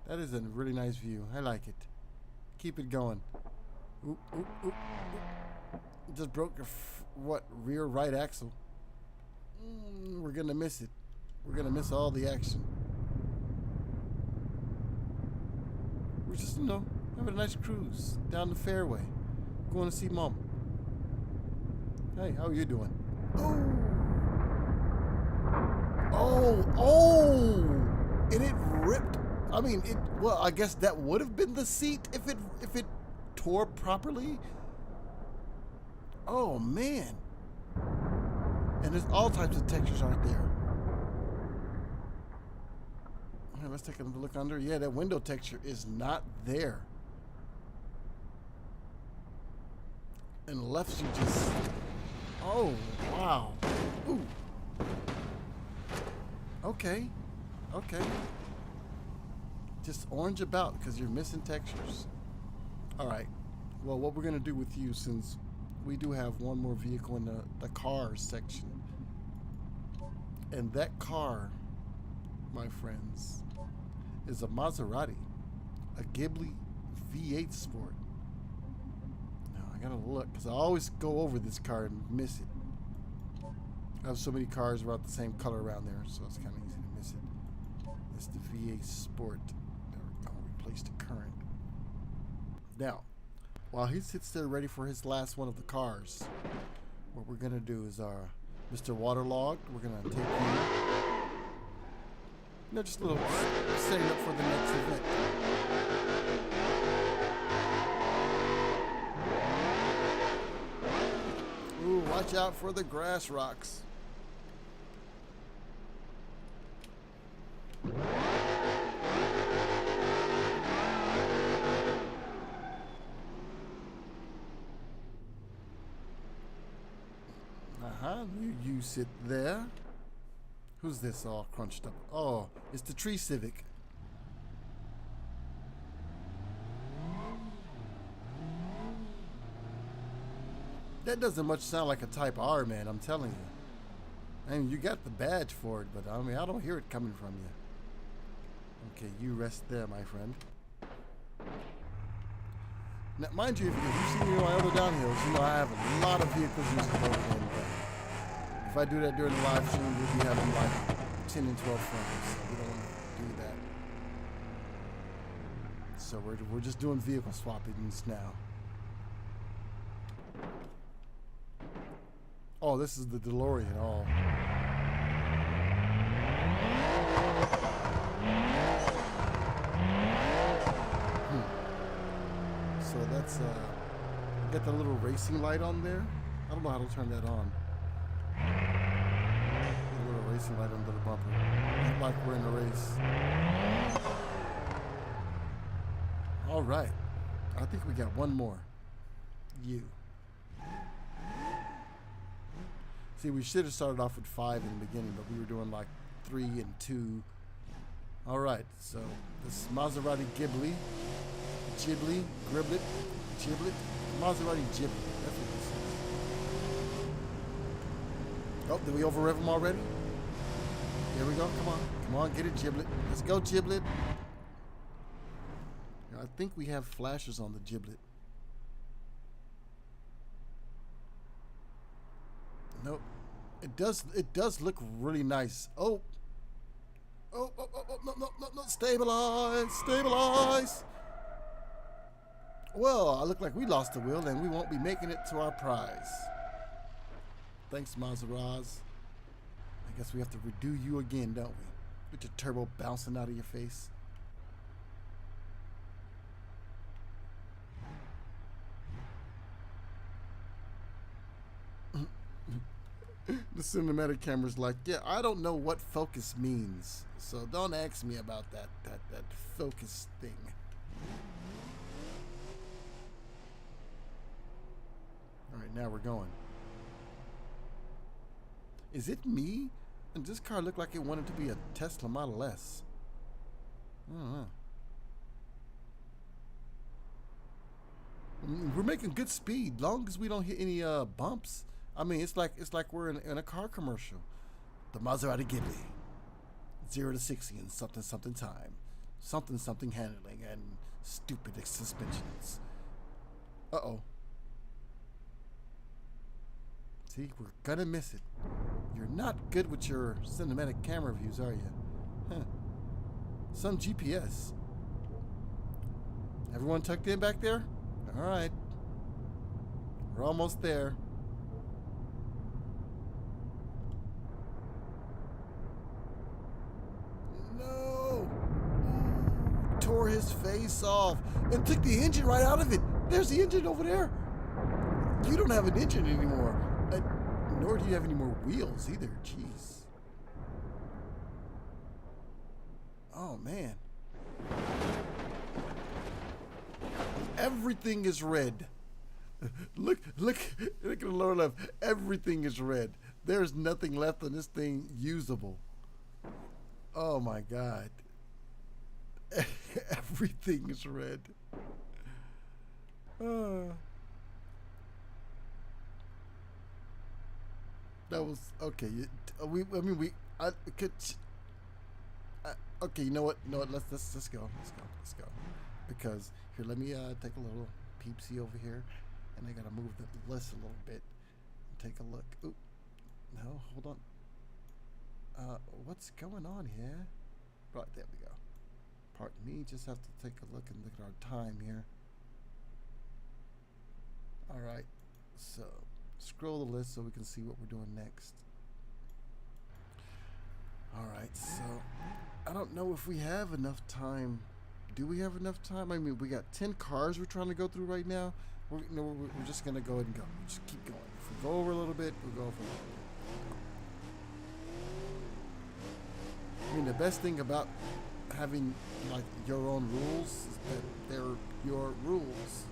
That is a really nice view. I like it. Keep it going. Oop, oop, oop, oop. Just broke your rear right axle. We're gonna miss it. We're gonna miss all the action. We're just, having a nice cruise down the fairway. Going to see Mom. Hey, how are you doing? Oh! And it ripped. I mean, well, I guess that would have been the seat if it tore properly. Oh man. And there's all types of textures, aren't there? All right, let's take another look under. Yeah, that window texture is not there. And left you just... Oh, wow. Ooh. Okay. Okay. Just orange about because you're missing textures. All right. Well, what we're going to do with you, since we do have one more vehicle in the cars section. And that car, my friends, is a Maserati. A Ghibli V8 Sport. Now, I got to look because I always go over this car and miss it. I have so many cars about the same color around there, so it's kind of easy to miss it. It's the V8 Sport. There we go. Replace the current. Now, while he sits there ready for his last one of the cars, what we're going to do is Mr. Waterlogged, we're going to take you know, just a little setting up for the next event. Ooh, watch out for the grass rocks. You sit there. Who's this all crunched up? Oh, it's the Tree Civic. That doesn't much sound like a Type R, man, I'm telling you. I mean, you got the badge for it, but I mean, I don't hear it coming from you. Okay, you rest there, my friend. Now, mind you, if you see me on my other downhills, you know I have a lot of vehicles used to load in. If I do that during the live stream, we'll be having like 10 and 12 frames, so we don't want to do that. So we're just doing vehicle swappings now. Oh, this is the DeLorean. Oh. So that's got the little racing light on there. I don't know how to turn that on. A little racing light under the bumper. Look like we're in a race. All right. I think we got one more. You. See, we should have started off with 5 in the beginning, but we were doing like 3 and 2. All right. So this Maserati Ghibli. Griblet. Maserati Ghibli. That's what this is. Oh, did we over-rev him already? Here we go. Come on, get it, Giblet. Let's go, Giblet. I think we have flashers on the Giblet. Nope. It does look really nice. Oh, no, stabilize. Well, I look like we lost the wheel and we won't be making it to our prize. Thanks, Maserati. I guess we have to redo you again, don't we? With your turbo bouncing out of your face. The cinematic camera's like, yeah, I don't know what focus means, so don't ask me about that focus thing. All right, now we're going. Is it me? And this car looked like it wanted to be a Tesla Model S. I don't know. We're making good speed, long as we don't hit any bumps. I mean, it's like we're in a car commercial. The Maserati Ghibli, 0 to 60 in something time, something handling, and stupid suspensions. Uh-oh. See, we're gonna miss it. You're not good with your cinematic camera views, are you? Huh. Some GPS. Everyone tucked in back there? All right. We're almost there. No! his face off and took the engine right out of it. There's the engine over there. You don't have an engine anymore. Nor do you have any more wheels either. Jeez. Oh, man. Everything is red. Look at the lower left. Everything is red. There's nothing left on this thing usable. Oh my God. Everything is red. That was okay. Okay, you know what? Let's go. Because here, let me take a little peep-see over here, and I gotta move the list a little bit and take a look. Oop, no, hold on. What's going on here? Right, there we go. Pardon me, just have to take a look and look at our time here. All right, so scroll the list so we can see what we're doing next. All right, so I don't know if we have enough time. Do we have enough time? I mean, we got 10 cars we're trying to go through right now. We're just going to go ahead and go. We'll just keep going. If we go over a little bit, we'll go over a little bit. I mean, the best thing about having, like, your own rules is that they're your rules.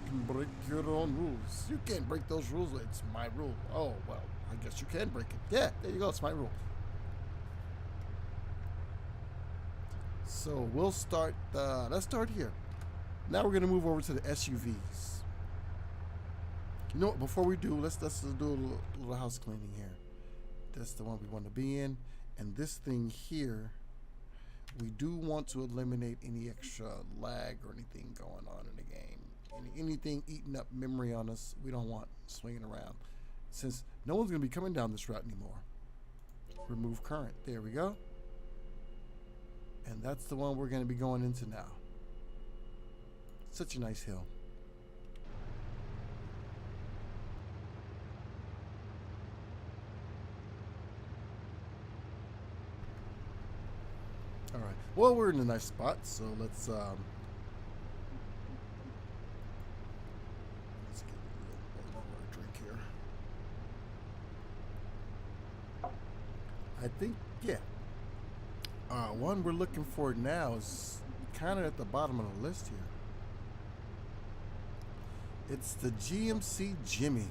You can break your own rules. You can't break those rules. It's my rule. Oh, well, I guess you can break it. Yeah, there you go. It's my rule. So we'll start, let's start here. Now we're going to move over to the SUVs. You know what, before we do, let's do a little house cleaning here. That's the one we want to be in. And this thing here, we do want to eliminate any extra lag or anything going on in the game. Anything eating up memory on us, we don't want swinging around. Since no one's going to be coming down this route anymore. Remove current. There we go. And that's the one we're going to be going into now. Such a nice hill. All right. Well, we're in a nice spot, so let's get a little drink here. I think, yeah. One we're looking for now is kind of at the bottom of the list here. It's the GMC Jimmy.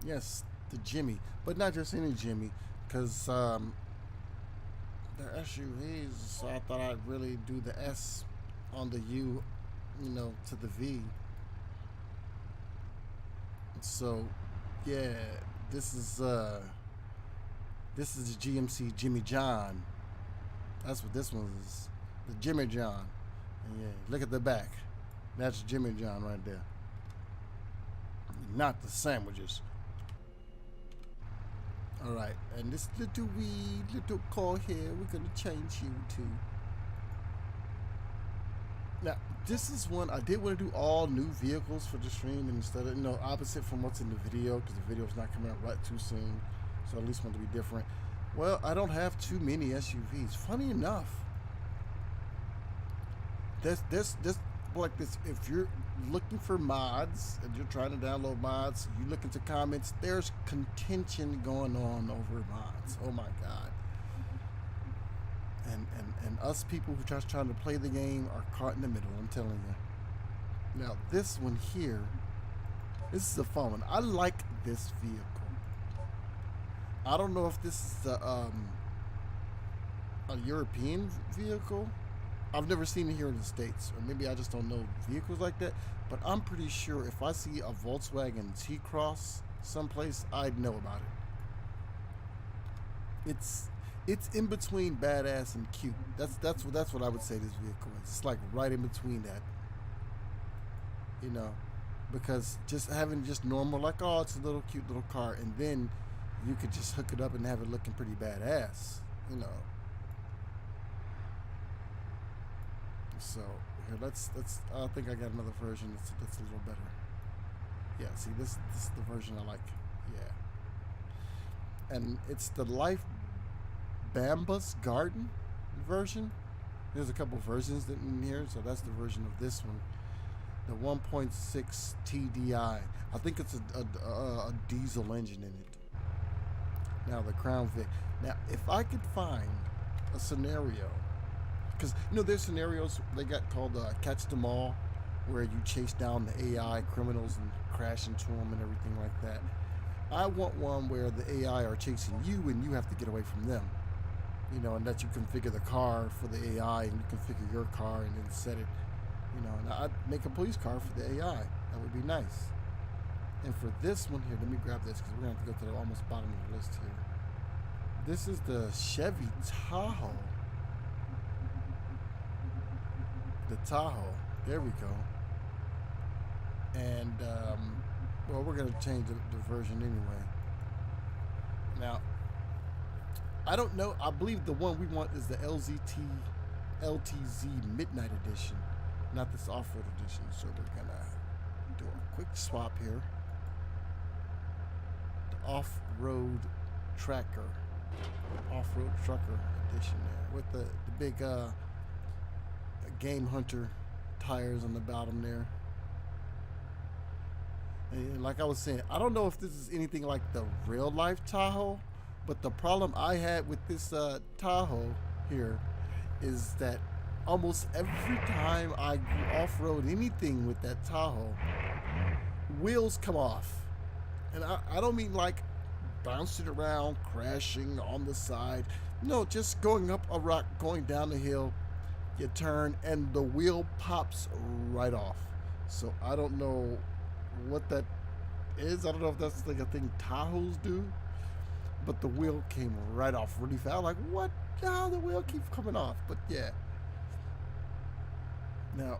Yes, the Jimmy. But not just any Jimmy, because the SUVs, I thought I'd really do the S on the U, to the V. So, yeah, this is the GMC Jimmy John. That's what this one is. The Jimmy John. And yeah, look at the back. That's Jimmy John right there. Not the sandwiches. Alright, and this little car here, we're gonna change you to. Now, this is one I did want to do all new vehicles for the stream instead of, opposite from what's in the video, because the video's not coming out right too soon. So at least want to be different. Well, I don't have too many SUVs. Funny enough, this like this. If you're looking for mods and you're trying to download mods, you look into comments. There's contention going on over mods. Oh my God! And us people who just trying to play the game are caught in the middle. I'm telling you. Now this one here, this is a fun one. I like this vehicle. I don't know if this is a European vehicle. I've never seen it here in the States, or maybe I just don't know vehicles like that. But I'm pretty sure if I see a Volkswagen T-Cross someplace, I'd know about it. It's in between badass and cute. That's what I would say this vehicle is. It's like right in between that. Because just having just normal, like, oh, it's a little cute little car, and then you could just hook it up and have it looking pretty badass, So here, let's. I think I got another version that's a little better. Yeah, see, this is the version I like. Yeah, and it's the Life Bambus Garden version. There's a couple versions in here, so that's the version of this one. The 1.6 TDI. I think it's a diesel engine in it. Now the Crown Vic. Now, if I could find a scenario, because you know there's scenarios they got called Catch Them All, where you chase down the AI criminals and crash into them and everything like that. I want one where the AI are chasing you and you have to get away from them. You know, and that you configure the car for the AI and you configure your car and then set it. You know, and I'd make a police car for the AI. That would be nice. And for this one here, let me grab this because we're going to have to go to the almost bottom of the list here. This is the Chevy Tahoe. The Tahoe. There we go. And, well, we're going to change the version anyway. Now, I don't know. I believe the one we want is the LTZ Midnight Edition, not this off-road edition. So we're going to do a quick swap here. The off-road tracker. Off-road trucker edition there with the big game hunter tires on the bottom there. And like I was saying, I don't know if this is anything like the real life Tahoe, but the problem I had with this Tahoe here is that almost every time I off-road anything with that Tahoe, wheels come off. And I don't mean like bouncing around, crashing on the side. No, just going up a rock, going down the hill, you turn and the wheel pops right off. So I don't know what that is. I don't know if that's like a thing Tahoes do, but the wheel came right off really fast. I'm like, what? How the wheel keeps coming off? But yeah. Now,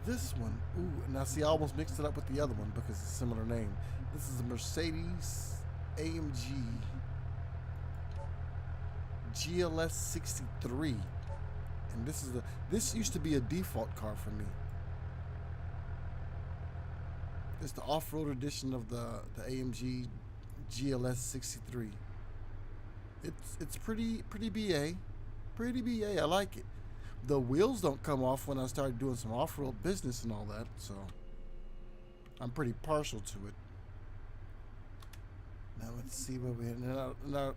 this one, ooh, now see, I almost mixed it up with the other one because it's a similar name. This is a Mercedes AMG GLS 63, and this used to be a default car for me. It's the off-road edition of the AMG GLS 63. It's pretty BA, pretty BA. I like it. The wheels don't come off when I started doing some off-road business and all that, so I'm pretty partial to it. Now let's see what we had in our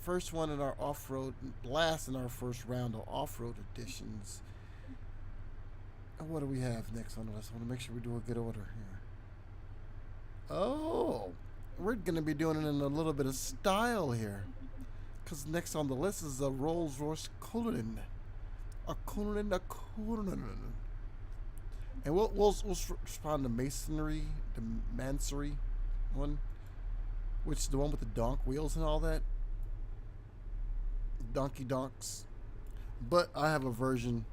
first one in our off-road, last in our first round of off-road editions. And what do we have next on the list? I want to make sure we do a good order here. Oh, we're going to be doing it in a little bit of style here, because next on the list is a Rolls-Royce Cullinan. A Cullinan. And we'll respond to Masonry, the Mansory one, which is the one with the donk wheels and all that. Donkey donks. But I have a version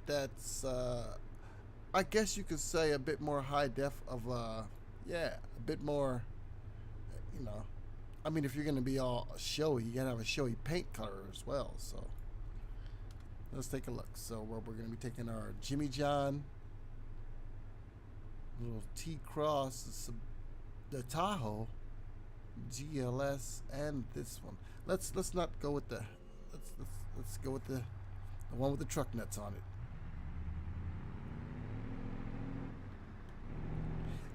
that's, I guess you could say, a bit more high def of, yeah, a bit more, you know. I mean, if you're going to be all showy, you got to have a showy paint color as well, so. Let's take a look. So we're going to be taking our Jimmy John, little T-Cross, the Tahoe, GLS, and this one. Let's not go with the let's go with the one with the truck nuts on it.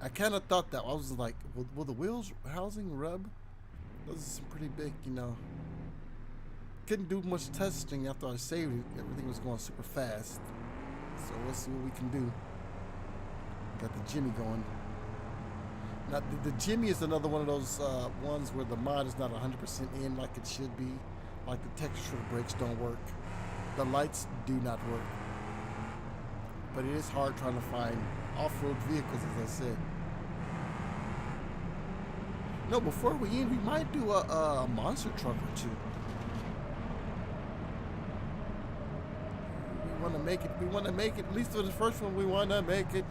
I kind of thought that. I was like, will the wheels housing rub? Those are some pretty big, you know. Couldn't do much testing after I saved it. Everything was going super fast. So let's see what we can do. Got the Jimmy going. Now, the Jimmy is another one of those ones where the mod is not 100% in like it should be. Like the texture brakes don't work. The lights do not work. But it is hard trying to find off-road vehicles, as I said. No, before we end, we might do a monster truck or two. We want to make it, at least for the first one, we want to make it.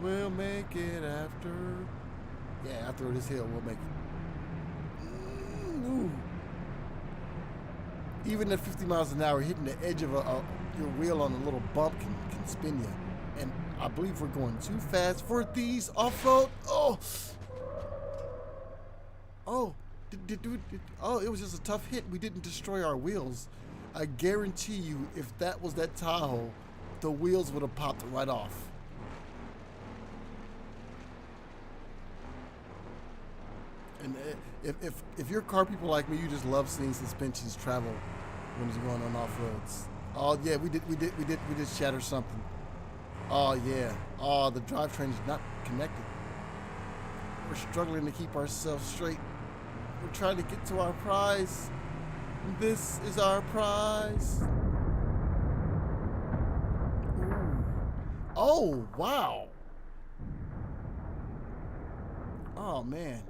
We'll make it after. Yeah, after this hill, we'll make it. Ooh. Even at 50 miles an hour, hitting the edge of your wheel on a little bump can spin you. And I believe we're going too fast for these off-road. Oh! Oh, it was just a tough hit. We didn't destroy our wheels. I guarantee you, if that was that Tahoe, the wheels would have popped right off. And if you're car people like me, you just love seeing suspensions travel when it's going on off roads. Oh yeah, we did shatter something. Oh yeah. Oh, the drivetrain is not connected. We're struggling to keep ourselves straight. We're trying to get to our prize. This is our prize. Ooh. Oh, wow. Oh, man.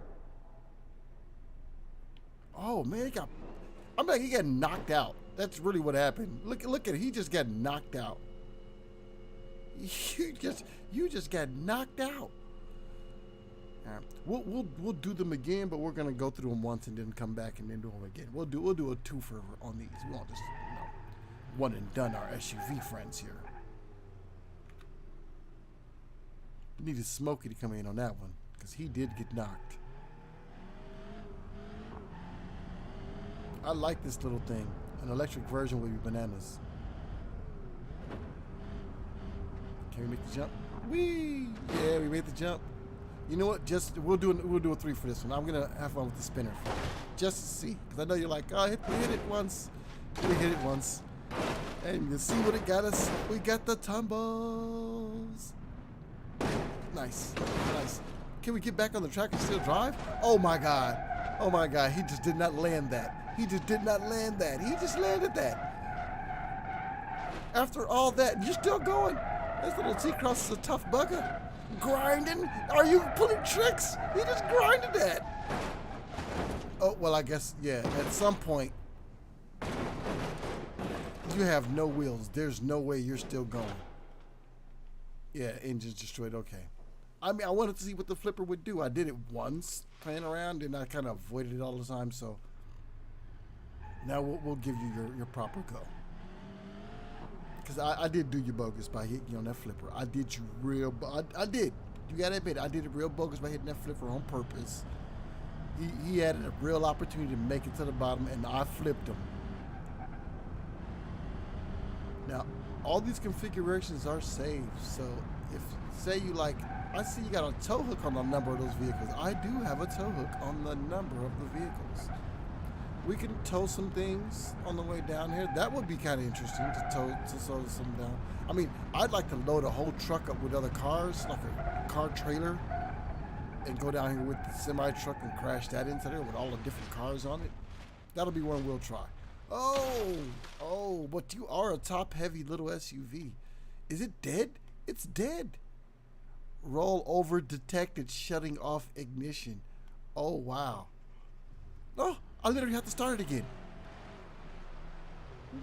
Oh, man, I'm like, he got knocked out. That's really what happened. Look at it. He just got knocked out. You just got knocked out. We'll do them again, but we're gonna go through them once and then come back and then do them again. We'll do a twofer on these. We won't just one and done our SUV friends here. We needed Smokey to come in on that one because he did get knocked. I like this little thing. An electric version would be bananas. Can we make the jump? Whee! Yeah, we made the jump. You know what? We'll do a 3 for this one. I'm gonna have fun with the spinner, just to see, because I know you're like, oh, we hit it once. We hit it once, and you see what it got us. We got the tumbles. Nice, nice. Can we get back on the track and still drive? Oh my God! Oh my God! He just did not land that. He just did not land that. He just landed that. After all that, you're still going. This little T-Cross is a tough bugger. Grinding? Are you pulling tricks? He just grinded that. Oh, well, I guess, yeah, at some point, you have no wheels. There's no way you're still going. Yeah, engine's destroyed. Okay. I mean, I wanted to see what the flipper would do. I did it once, playing around, and I kind of avoided it all the time, so now we'll give you your proper go. Because I did do you bogus by hitting you on that flipper. I did you real... I did. You got to admit, I did it real bogus by hitting that flipper on purpose. He had a real opportunity to make it to the bottom, and I flipped him. Now, all these configurations are saved. So, if, say you like... I see you got a tow hook on a number of those vehicles. I do have a tow hook on the number of the vehicles. We can tow some things on the way down here. That would be kind of interesting to tow some down. I mean, I'd like to load a whole truck up with other cars, like a car trailer, and go down here with the semi truck and crash that into there with all the different cars on it. That'll be one we'll try. Oh, but you are a top heavy little SUV. Is it dead? It's dead. Roll over detected, shutting off ignition. Oh, wow. Oh, I literally have to start it again.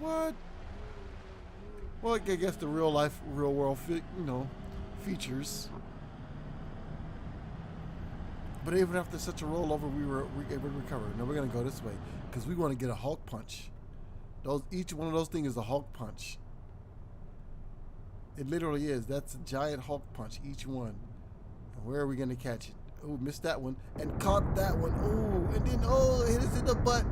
What? Well, I guess the real world, features. But even after such a rollover, we were able to recover. Now we're gonna go this way because we want to get a Hulk punch. Each one of those things is a Hulk punch. It literally is. That's a giant Hulk punch, each one. And where are we gonna catch it? Oh, missed that one and caught that one. Oh, and then hit us in the butt.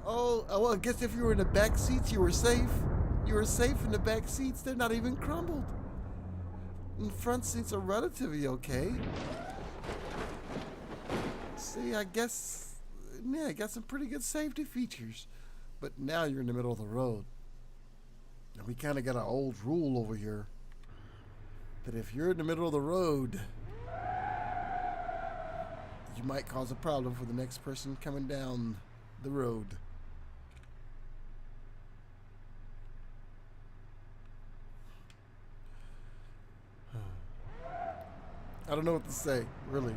Oh, well, I guess if you were in the back seats, you were safe. You were safe in the back seats. They're not even crumbled. And the front seats are relatively okay. See, I guess, yeah, got some pretty good safety features. But now you're in the middle of the road. And we kind of got an old rule over here that if you're in the middle of the road, you might cause a problem for the next person coming down the road. I don't know what to say, really.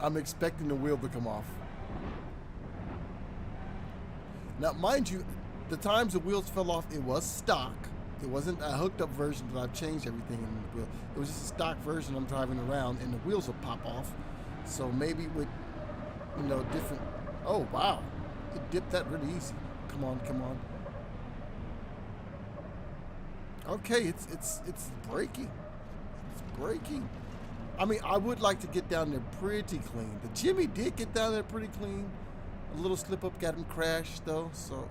I'm expecting the wheel to come off. Now, mind you, the times the wheels fell off, it was stock. It wasn't a hooked up version that I've changed everything in the wheel. It was just a stock version I'm driving around, and the wheels will pop off. So maybe with, different... Oh, wow. It dipped that really easy. Come on, come on. Okay, it's braking. It's braking. I mean, I would like to get down there pretty clean. The Jimmy did get down there pretty clean. A little slip up got him crashed though, so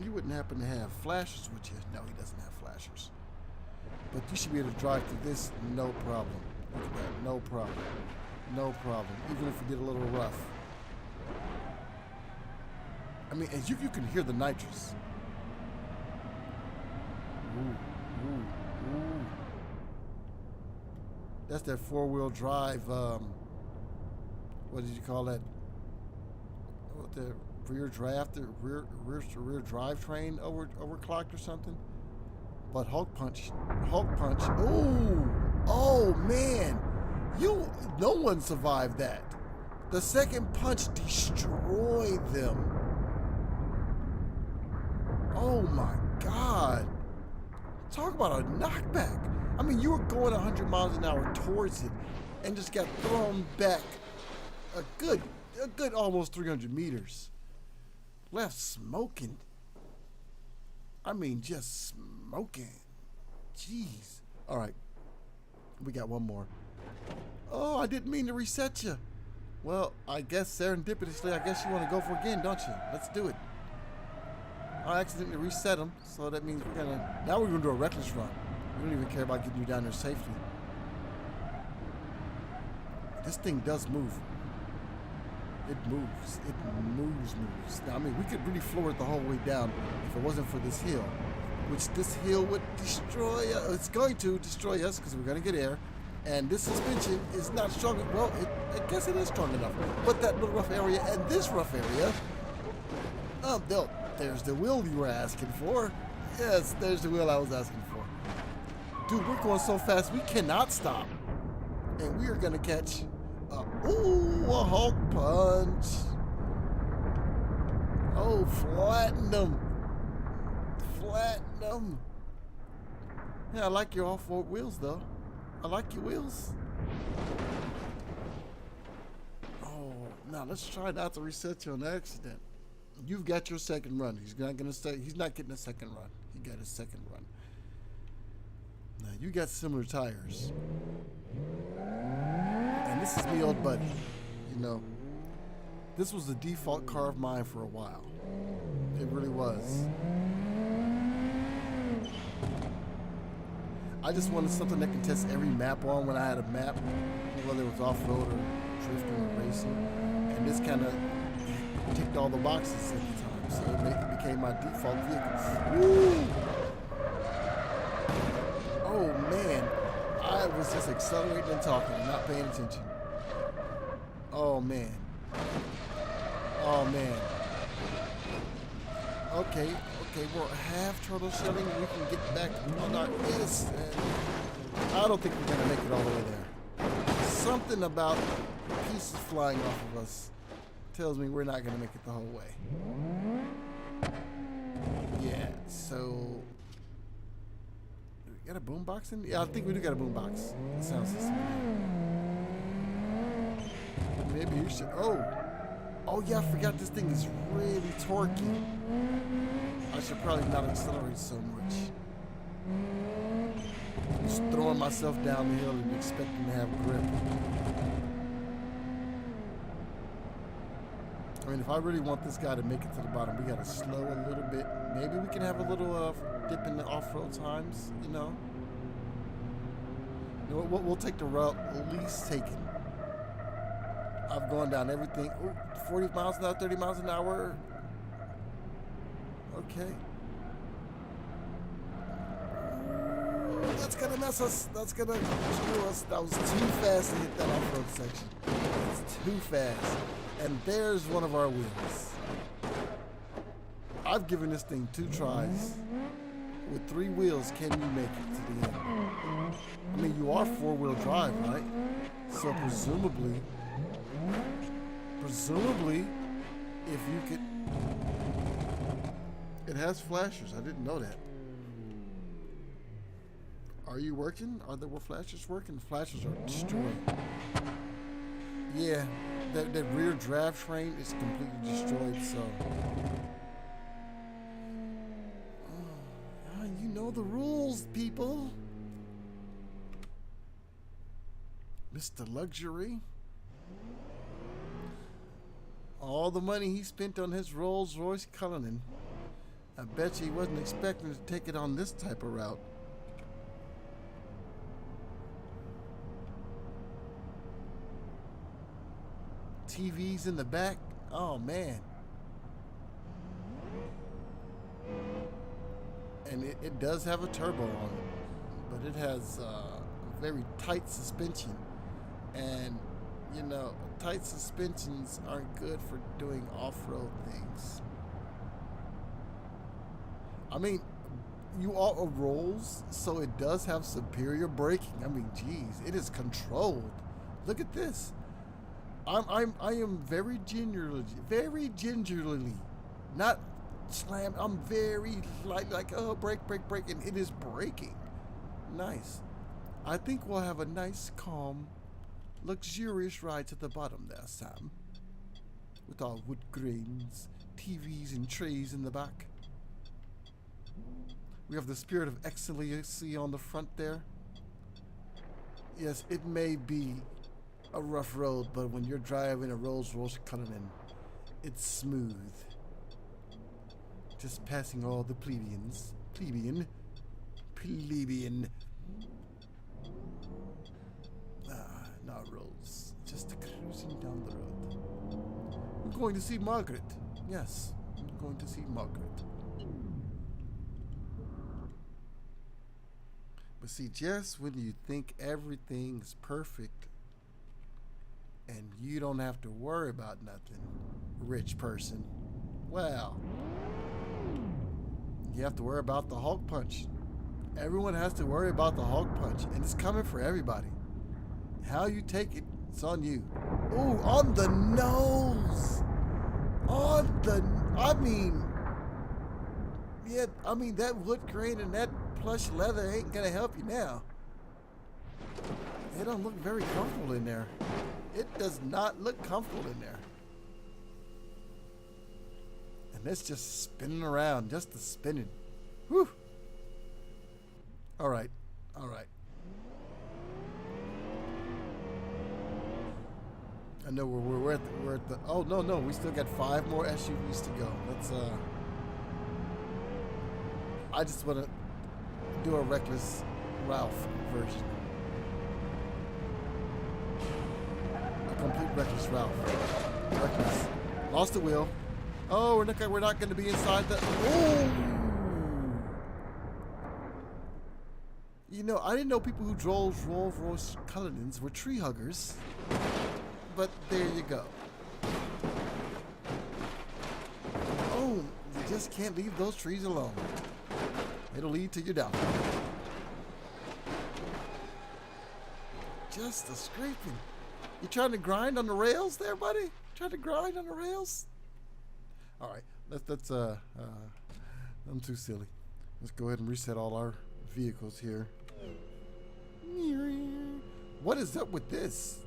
you wouldn't happen to have flashers, would you? No, he doesn't have flashers. But you should be able to drive through this no problem. Look at that, no problem. No problem, even if you get a little rough. I mean, as you can hear the nitrous. Ooh, ooh, ooh. That's that four-wheel drive, what did you call that? What, the rear draft, the rear drive train overclocked or something? But Hulk punch, ooh, oh man, no one survived that. The second punch destroyed them. Oh my God. Talk about a knockback. I mean, you were going 100 miles an hour towards it and just got thrown back a good almost 300 meters. Left smoking. I mean, just smoking. Jeez. All right. We got one more. Oh, I didn't mean to reset you. Well, I guess serendipitously, I guess you want to go for it again, don't you? Let's do it. I accidentally reset them, so that means now we're gonna do a reckless run. We don't even care about getting you down there safely. This thing does move. It moves. It moves. Now, I mean, we could really floor it the whole way down if it wasn't for this hill, which this hill would destroy us. It's going to destroy us because we're going to get air. And this suspension is not strong. Well, I guess it is strong enough. But that little rough area and this rough area, there's the wheel you were asking for. Yes, there's the wheel I was asking for. Dude, we're going so fast, we cannot stop. And we are going to catch a Hulk punch. Oh, flatten them. Yeah, I like your off-road wheels, though. I like your wheels. Oh, now let's try not to reset you on accident. You've got your second run. He's not getting a second run. He got his second run. Now, you got similar tires. And this is me old buddy. You know, this was the default car of mine for a while. It really was. I just wanted something that can test every map on when I had a map, whether it was off-road or drifting or racing. And this kind of ticked all the boxes at the time, so it became my default vehicle. Woo! Oh man, I was just accelerating and talking and not paying attention. Oh man. Okay, we're half turtle shelling. We can get back on our this, and I don't think we're gonna make it all the way there. Something about pieces flying off of us tells me we're not gonna make it the whole way. Yeah, so do we got a boombox in? Yeah, I think we do got a boombox. That sounds system. Maybe you should. Oh yeah, I forgot this thing is really torquey. I should probably not accelerate so much. Just throwing myself down the hill and expecting to have grip. I mean, if I really want this guy to make it to the bottom, we gotta slow a little bit. Maybe we can have a little dip in the off-road times, you know? We'll take the route least taken. I've gone down everything. Ooh, 40 miles an hour, 30 miles an hour. Okay. That's gonna mess us. That's gonna screw us. That was too fast to hit that off-road section. It's too fast. And there's one of our wheels. I've given this thing 2 tries. With 3 wheels, can you make it to the end? I mean, you are 4-wheel drive, right? So presumably, if you could... It has flashers. I didn't know that. Are you working? Are the flashers working? Flashers are destroyed. Yeah, that rear drive train is completely destroyed, so... You know the rules, people. Mr. Luxury. All the money he spent on his Rolls Royce Cullinan. I bet you he wasn't expecting to take it on this type of route. TVs in the back. Oh man. And it does have a turbo on it, but it has very tight suspension. And you know, tight suspensions aren't good for doing off-road things. I mean, you all rolls, so it does have superior braking. I mean, geez, it is controlled. Look at this. I am very gingerly, not slammed. I'm very like oh, brake, and it is braking. Nice. I think we'll have a nice, calm, luxurious ride to the bottom there, Sam. With our wood grains, TVs and trays in the back. We have the spirit of excellency on the front there. Yes, it may be a rough road, but when you're driving a Rolls Royce Cullinan, it's smooth. Just passing all the plebeians. Plebeian. Now Rolls. Just cruising down the road. I'm going to see Margaret. Yes, I'm going to see Margaret. But see, just when you think everything's perfect and you don't have to worry about nothing, rich person, well, you have to worry about the Hulk punch. Everyone has to worry about the Hulk punch, and it's coming for everybody. How you take it, it's on you. Ooh, on the nose! I mean, that wood grain and that plush leather ain't gonna help you now. It don't look very comfortable in there. It does not look comfortable in there. And it's just spinning around, just the spinning. Whew. All right. I know we're at the. Oh no, we still got 5 more SUVs to go. Let's I just want to do a Reckless Ralph version. A complete Reckless Ralph. Reckless. Lost the wheel. Oh, we're not going to be inside the. Oh. You know, I didn't know people who drove Rolls Royce Cullinans were tree huggers. But there you go. Oh, you just can't leave those trees alone. It'll lead to your downfall. Just a scraping. You trying to grind on the rails there, buddy? Trying to grind on the rails? All right, let's I'm too silly. Let's go ahead and reset all our vehicles here. What is up with this?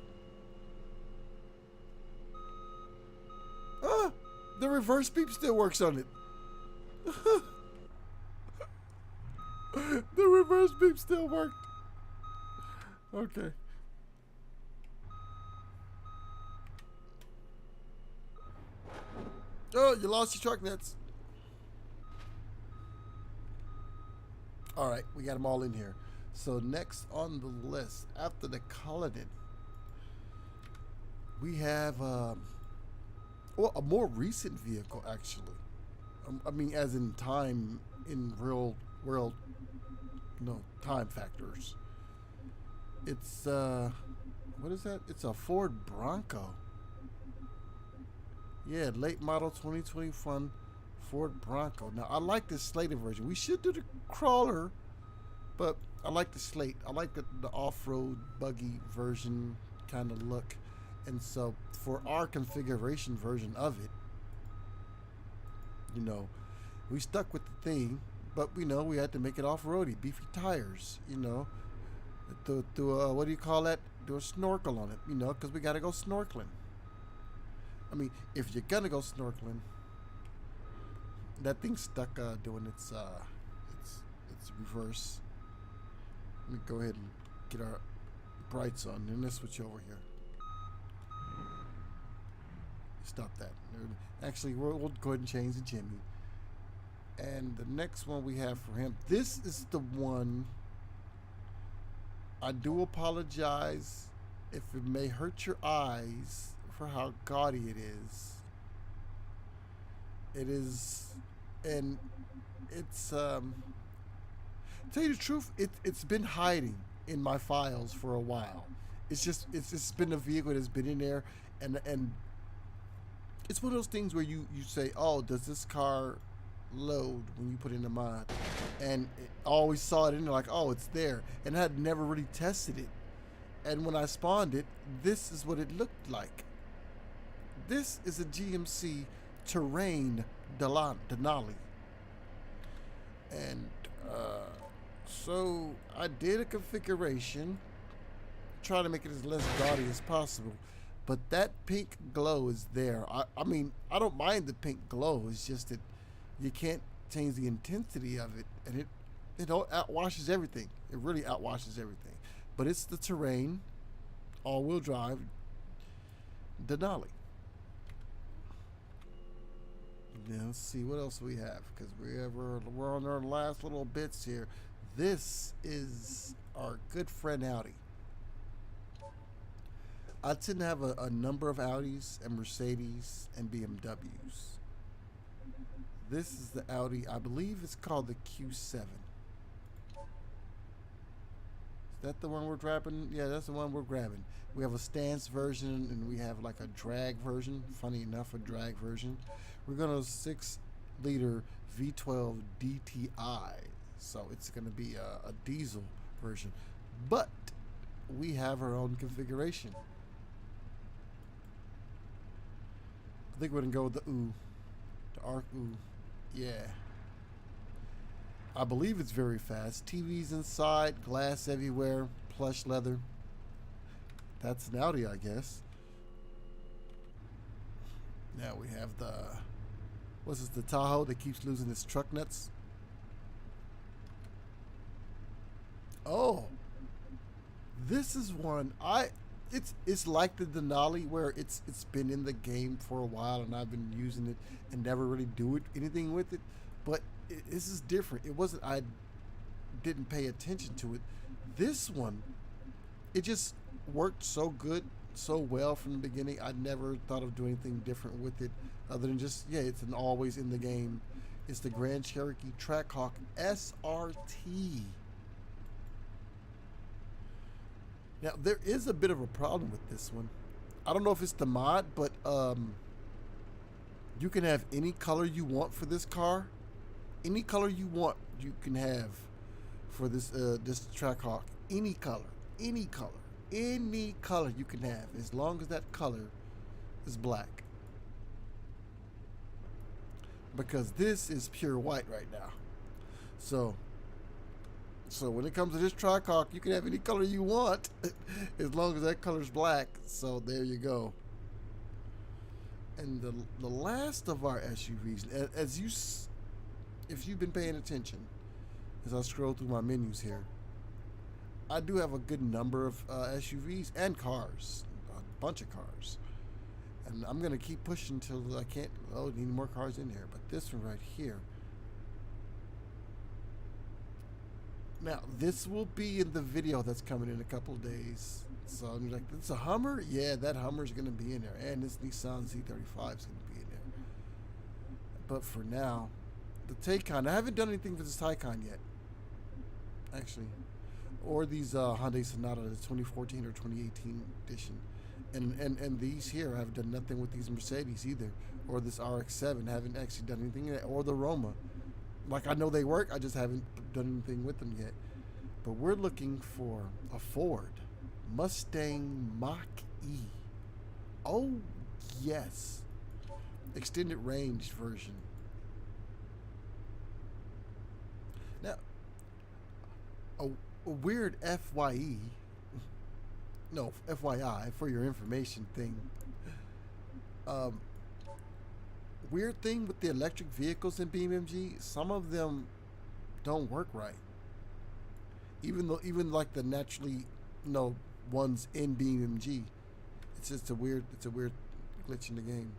The reverse beep still works on it. The reverse beep still worked. Okay. Oh, you lost your truck nuts. All right, we got them all in here. So next on the list, after the Cullinan, we have well, a more recent vehicle, actually. I mean, as in time, in real world, no, time factors. It's, what is that? It's a Ford Bronco. Yeah, late model 2021 Ford Bronco. Now, I like this slated version. We should do the crawler, but I like the slate. I like the off-road buggy version kind of look. And so for our configuration version of it, you know, we stuck with the theme, but we know we had to make it off-roady, beefy tires, you know, do what do you call that? Do a snorkel on it, you know, because we got to go snorkeling. I mean, if you're gonna go snorkeling, that thing's stuck doing its reverse. Let me go ahead and brights on. Then let's switch over here. Stop that. Actually, we'll go ahead and change the Jimmy. And the next one we have for him, this is the one. I do apologize if it may hurt your eyes for how gaudy it is. It is, and it's, tell you the truth, it's been hiding in my files for a while. It's just been a vehicle that's been in there, and it's one of those things where you say, oh, does this car load when you put in the mod? And I always saw it in there like, oh, it's there, and I had never really tested it. And when I spawned it, this is what it looked like. This is a GMC Terrain Denali. And so I did a configuration, try to make it as less gaudy as possible. But that pink glow is there. I mean, I don't mind the pink glow. It's just that you can't change the intensity of it, and it outwashes everything. It really outwashes everything. But it's the Terrain, all-wheel drive Denali. Now let's see what else we have, because we're on our last little bits here. This is our good friend Audi. I tend to have a number of Audis and Mercedes and BMWs. This is the Audi, I believe it's called the Q7. Is that the one we're grabbing? Yeah, that's the one we're grabbing. We have a stance version, and we have like a drag version. Funny enough, a drag version. We're going to 6-liter V12 DTI. So it's going to be a diesel version. But we have our own configuration. I think we're going to go with the OO. The Arc OO. Yeah. I believe it's very fast. TVs inside, glass everywhere, plush leather. That's an Audi, I guess. Now we have the, what's this, the Tahoe that keeps losing its truck nuts. Oh, this is one it's like the Denali, where it's been in the game for a while and I've been using it and never really do anything with it. But this is different. It wasn't, I didn't pay attention to it. This one, it just worked so good, so well from the beginning. I never thought of doing anything different with it other than just, yeah, it's an always in the game. It's the Grand Cherokee Trackhawk SRT. Now, there is a bit of a problem with this one. I don't know if it's the mod, but you can have any color you want for this car. Any color you want, you can have for this this Trackhawk. Any color, any color, any color you can have, as long as that color is black. Because this is pure white right now. So when it comes to this Trackhawk, you can have any color you want, as long as that color's black. So there you go. And the last of our SUVs, if you've been paying attention, as I scroll through my menus here, I do have a good number of SUVs and cars, a bunch of cars. And I'm going to keep pushing until I can't load any more cars in here. But this one right here, now, this will be in the video that's coming in a couple of days. So I'm like, it's a Hummer? Yeah, that Hummer's going to be in there. And this Nissan Z35 is going to be in there. But for now, the Taycan, I haven't done anything for this Taycan yet, actually. Or these Hyundai Sonata, the 2014 or 2018 edition. And these here, I haven't done nothing with these Mercedes either. Or this RX-7, haven't actually done anything yet. Or the Roma. Like, I know they work, I just haven't done anything with them yet. But we're looking for a Ford Mustang Mach-E. Oh, yes. Extended range version. Now, a weird FYE, no, FYI, for your information thing. Weird thing with the electric vehicles in BeamNG, some of them don't work right. Even like the naturally, ones in BeamNG. It's just a weird glitch in the game.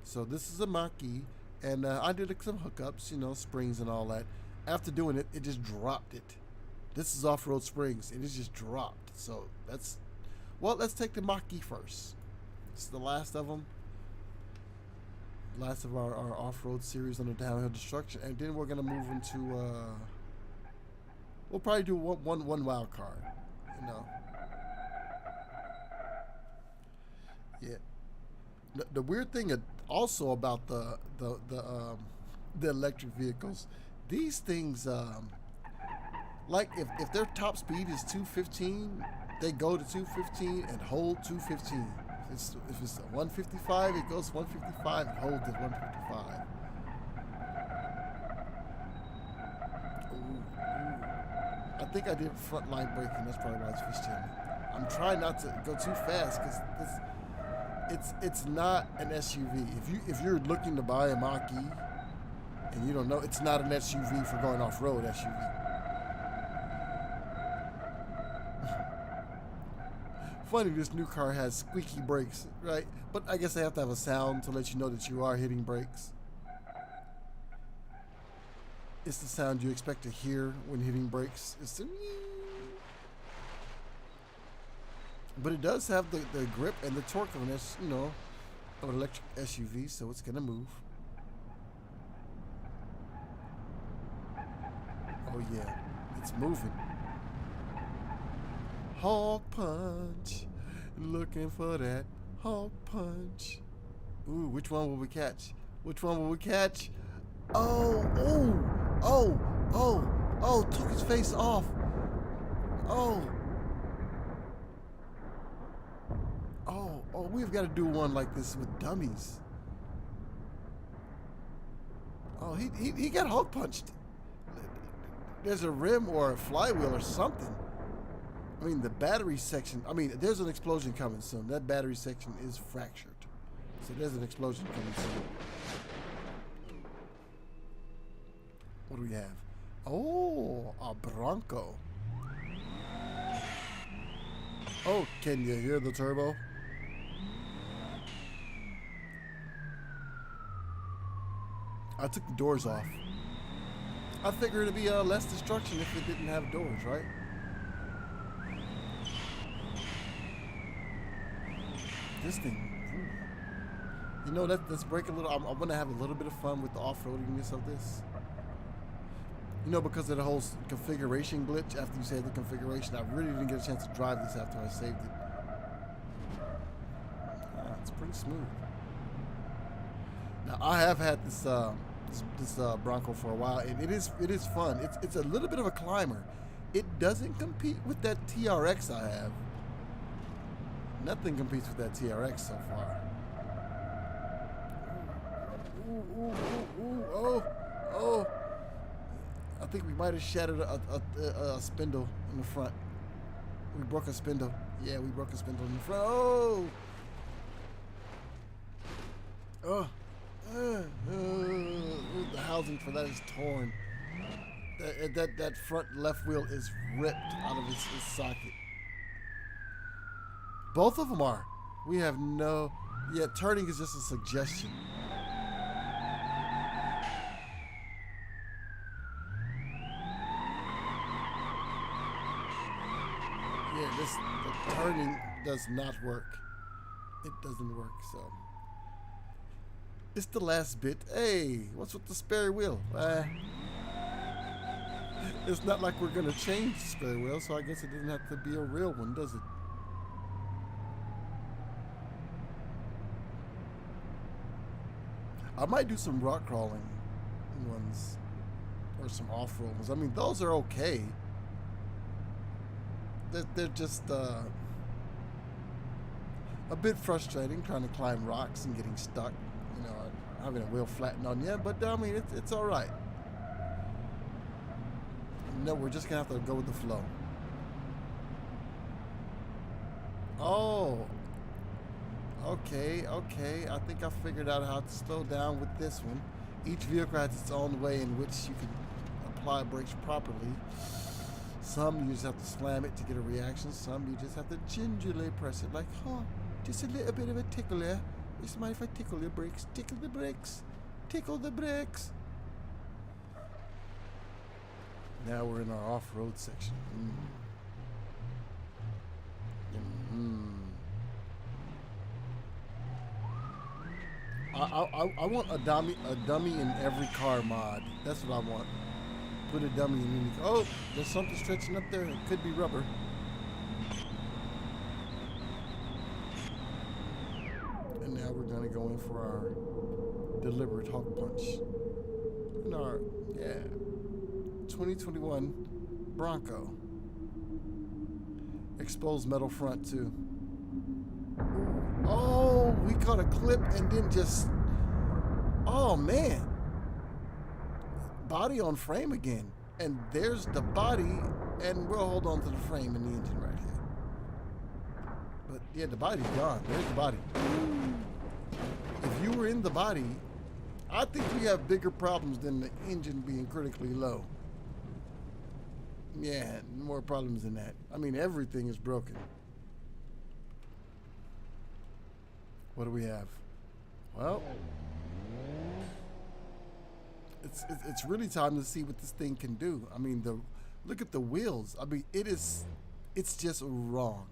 So this is a Mach-E, and I did some hookups, you know, springs and all that. After doing it, it just dropped it. This is off-road springs, and it just dropped. So that's, well, let's take the Mach-E first. It's the last of them. Last of our off-road series on the downhill destruction, and then we're gonna move into we'll probably do one wild card, you know. Yeah. The weird thing also about the electric vehicles, these things, like if their top speed is 215, they go to 215 and hold 215. If it's 155, it goes 155 and holds at 155. Ooh. I think I did front line braking. That's probably why it's fishtailing. I'm trying not to go too fast because it's not an SUV. If you're looking to buy a Mach-E and you don't know, it's not an SUV for going off-road SUV. Funny, this new car has squeaky brakes, right? But I guess they have to have a sound to let you know that you are hitting brakes. It's the sound you expect to hear when hitting brakes. It's the... But it does have the grip and the torque of an electric SUV, so it's gonna move. Oh yeah, it's moving. Hog punch. Looking for that hog punch. Ooh, which one will we catch? Which one will we catch? Oh, took his face off. Oh, we've got to do one like this with dummies. Oh, he got hog punched. There's a rim or a flywheel or something. I mean, the battery section, there's an explosion coming soon. That battery section is fractured. So there's an explosion coming soon. What do we have? Oh, a Bronco. Oh, can you hear the turbo? I took the doors off. I figured it'd be less destruction if it didn't have doors, right? This thing, you know, let's break a little. I'm gonna have a little bit of fun with the off-roadiness of this. You know, because of the whole configuration glitch after you save the configuration, I really didn't get a chance to drive this after I saved it. It's pretty smooth. Now I have had this Bronco for a while, and it is fun. It's a little bit of a climber. It doesn't compete with that TRX I have. Nothing competes with that TRX so far. Oh. I think we might have shattered a spindle in the front. We broke a spindle. Yeah, we broke a spindle in the front. The housing for that is torn. That front left wheel is ripped out of its socket. Both of them are. We have no... Yeah, turning is just a suggestion. Yeah, the turning does not work. It doesn't work, so... It's the last bit. Hey, what's with the spare wheel? It's not like we're going to change the spare wheel, so I guess it doesn't have to be a real one, does it? I might do some rock crawling ones or some off-road ones. I mean, those are okay. They're just a bit frustrating trying to climb rocks and getting stuck. You know, having a wheel flattened on you, but I mean, it's all right. No, we're just gonna have to go with the flow. Oh. Okay. I think I figured out how to slow down with this one. Each vehicle has its own way in which you can apply brakes properly. Some you just have to slam it to get a reaction. Some you just have to gingerly press it like, huh, just a little bit of a tickle there. It's mind if I tickle the brakes? Tickle the brakes. Tickle the brakes. Now we're in our off-road section. I want a dummy in every car mod. That's what I want. Put a dummy in. Oh, there's something stretching up there. It could be rubber. And now we're gonna go in for our deliberate hawk punch. In our 2021 Bronco. Exposed metal front too. Oh, we caught a clip and then just, oh man. Body on frame again. And there's the body, and we'll hold on to the frame and the engine right here. But yeah, the body's gone. There's the body. If you were in the body, I think we have bigger problems than the engine being critically low. Yeah, more problems than that. I mean, everything is broken. What do we have? Well, it's really time to see what this thing can do. I mean, look at the wheels. I mean, it's just wrong.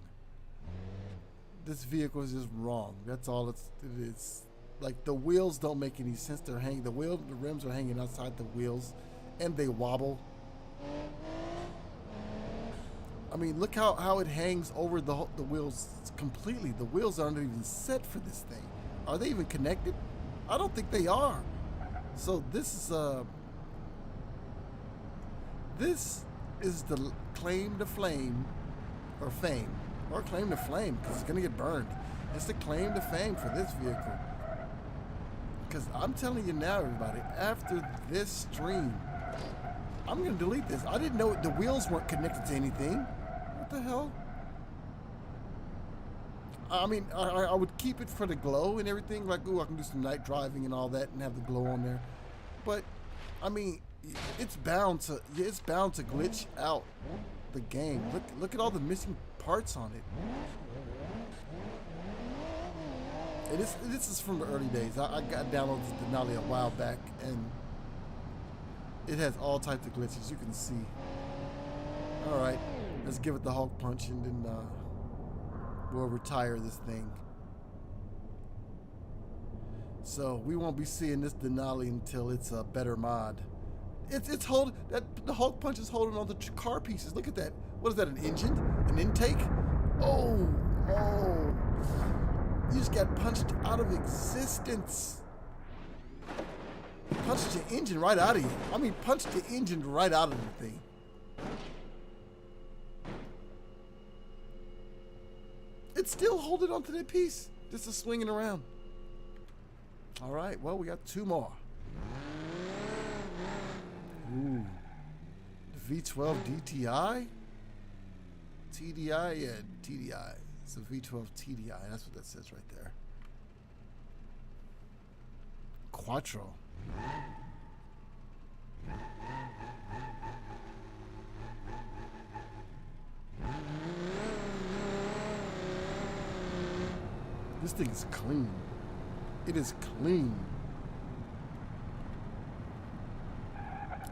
This vehicle is just wrong. That's all it is. Like, the wheels don't make any sense. They're hanging. The rims are hanging outside the wheels, and they wobble. I mean, look how it hangs over the wheels completely. The wheels aren't even set for this thing. Are they even connected? I don't think they are. So this is the claim to flame, or fame, or claim to flame, because it's gonna get burned. It's the claim to fame for this vehicle. Because I'm telling you now, everybody, after this stream, I'm gonna delete this. I didn't know the wheels weren't connected to anything. What the hell? I mean, I would keep it for the glow and everything. Like, ooh, I can do some night driving and all that and have the glow on there. But, I mean, it's bound to glitch out the game. Look at all the missing parts on it. And this is from the early days. I got downloaded Denali a while back, and it has all types of glitches. You can see. All right, let's give it the Hulk punch, and then we'll retire this thing. So we won't be seeing this Denali until it's a better mod. It's holding that the Hulk punch is holding on the car pieces. Look at that. What is that? An engine? An intake? Oh. You just got punched out of existence. Punched the engine right out of you. I mean, punched the engine right out of the thing. It's still holding onto that piece. Just is swinging around. All right, well, we got two more. Ooh. The V12 DTI? TDI? Yeah, TDI. It's a V12 TDI. That's what that says right there. Quattro. This thing is clean. It is clean.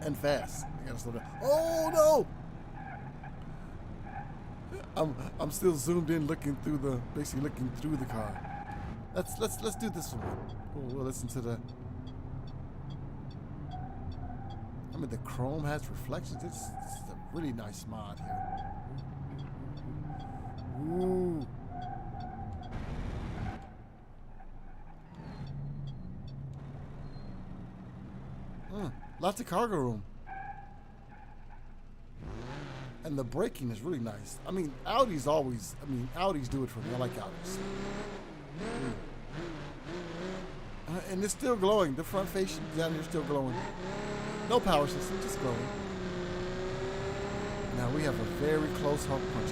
And fast. I gotta slow down. Oh no! I'm still zoomed in, basically looking through the car. Let's do this one. We'll listen to the. I mean, the chrome has reflections. This is a really nice mod here. Ooh. Lots of cargo room. And the braking is really nice. I mean, Audis do it for me. I like Audis. And it's still glowing. The front facing down here is still glowing. No power system, just glowing. Now we have a very close Hulk punch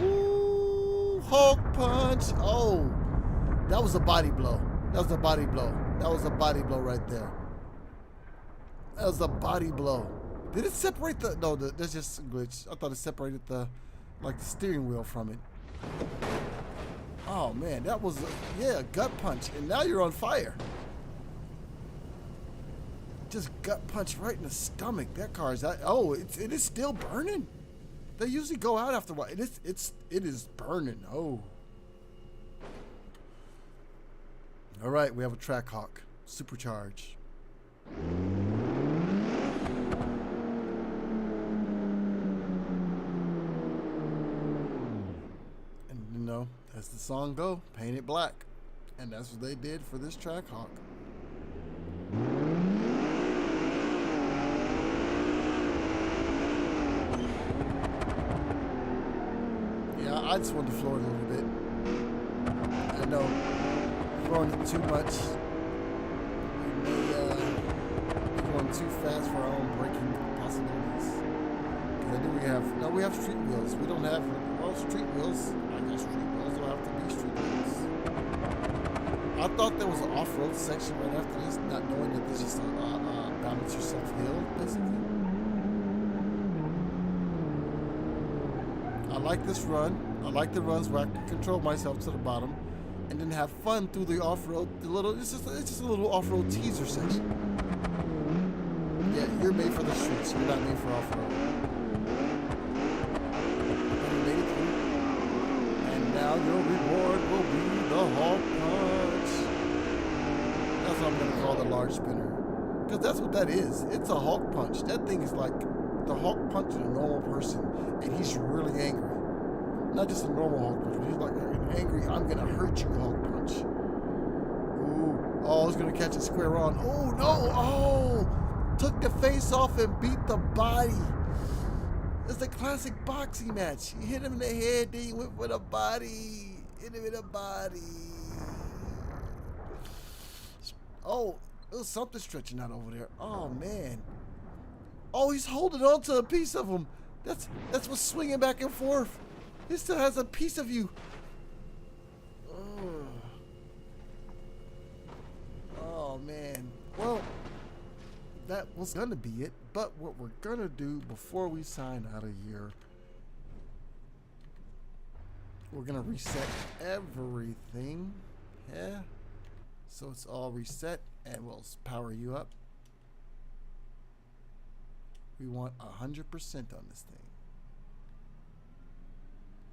coming. Ooh, Hulk punch. Oh, that was a body blow. That was a body blow. That was a body blow right there. That was a body blow. Did it separate the? No, that's just a glitch. I thought it separated the, like the steering wheel from it. Oh man, that was a gut punch, and now you're on fire. Just gut punch right in the stomach. That car is it is still burning. They usually go out after a while. It is burning. Oh. All right, we have a Trackhawk, supercharge. And you know, as the song go, paint it black, and that's what they did for this Trackhawk. Yeah, I just want to floor it a little bit. I know, flooring it too much. We may be going too fast for our own braking possibilities. Because we have street wheels. We don't have, well, street wheels. I guess street wheels will have to be street wheels. I thought there was an off-road section right after this, not knowing that this is a balance yourself hill, basically. I like this run. I like the runs where I can control myself to the bottom and then have fun through the off-road. It's just a little off-road teaser section. Yeah, you're made for the streets. You're not made for off-road. You made it through. And now your reward will be the Hawk Punch. That's what I'm going to call the large spinner. Because that's what that is. It's a Hawk Punch. That thing is like the Hawk Punch of a normal person. And he's really angry. Not just a normal Hawk Punch, but he's like an angry, I'm going to hurt you Hawk Punch. Ooh. Oh, it's going to catch it square on. Oh, no. Oh. Took the face off and beat the body. It's a classic boxing match. You hit him in the head, then you went for the body. Hit him in the body. Oh, there's something stretching out over there. Oh, man. Oh, he's holding on to a piece of him. That's what's swinging back and forth. He still has a piece of you. Oh, man. Well, that was gonna be it, but what we're gonna do before we sign out of here, we're gonna reset everything. Yeah, so it's all reset, and we'll power you up. We want 100% on this thing,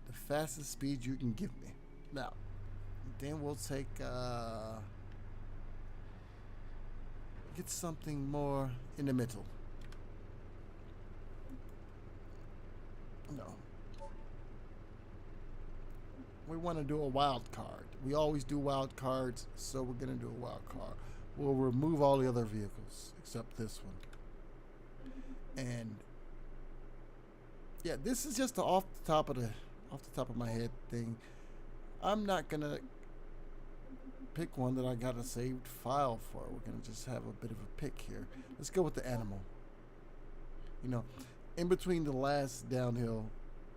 the fastest speed you can give me. Now then we'll take get something more in the middle. No. We want to do a wild card. We always do wild cards, so we're going to do a wild card. We'll remove all the other vehicles except this one. And yeah, this is just the off the top of my head thing. I'm not going to pick one that I got a saved file for. We're gonna just have a bit of a pick here. Let's go with the animal. You know, in between the last downhill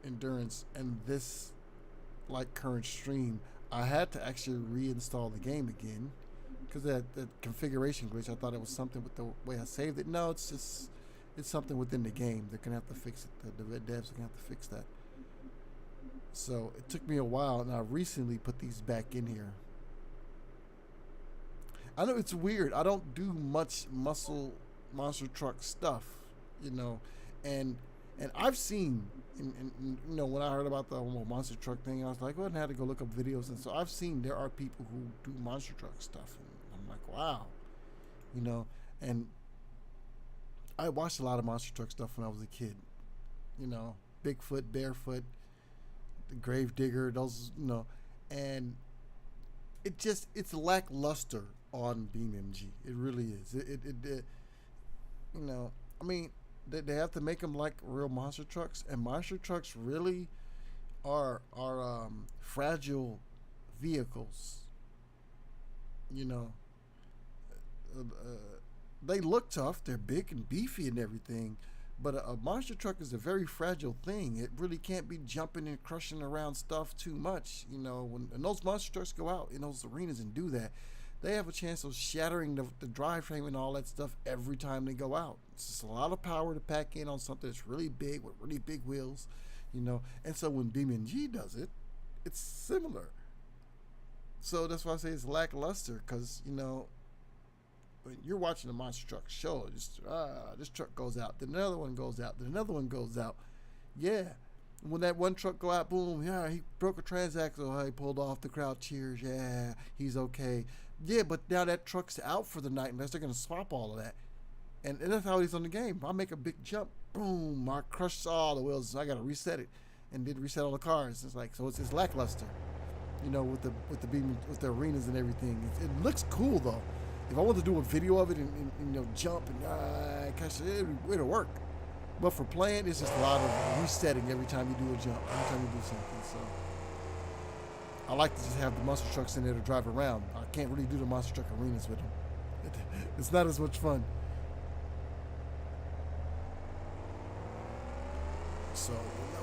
endurance and this like current stream, I had to actually reinstall the game again because that configuration glitch. I thought it was something with the way I saved it. No, it's something within the game. They're gonna have to fix it. The devs are gonna have to fix that. So it took me a while, and I recently put these back in here. I know it's weird. I don't do much muscle monster truck stuff, you know, and I've seen, you know, when I heard about the monster truck thing, I was like, well, I had to go look up videos, and so I've seen there are people who do monster truck stuff, and I'm like, wow, you know, and I watched a lot of monster truck stuff when I was a kid, you know, Bigfoot, Barefoot, the Gravedigger, those, you know, and it's lackluster on BeamNG. It really is. It you know, I mean, they have to make them like real monster trucks, and monster trucks really are fragile vehicles. You know, they look tough. They're big and beefy and everything, but a monster truck is a very fragile thing. It really can't be jumping and crushing around stuff too much. You know, when those monster trucks go out in those arenas and do that, they have a chance of shattering the drivetrain and all that stuff every time they go out. It's just a lot of power to pack in on something that's really big with really big wheels, you know. And so when BeamNG does it, it's similar. So that's why I say it's lackluster, because, you know, when you're watching a monster truck show, just this truck goes out, then another one goes out, then another one goes out. Yeah. When that one truck go out, boom, yeah, he broke a transaxle, he pulled off, the crowd cheers, yeah, he's okay. Yeah, but now that truck's out for the night unless they're going to swap all of that. And that's how it is on the game. I make a big jump, boom, I crush all the wheels, I got to reset it. And did reset all the cars. It's like, so it's lackluster, you know, with the arenas and everything. It looks cool though. If I wanted to do a video of it and you know, jump and catch it, it'll work. But for playing, it's just a lot of resetting every time you do a jump, every time you do something. So I like to just have the monster trucks in there to drive around. I can't really do the monster truck arenas with them. It's not as much fun. So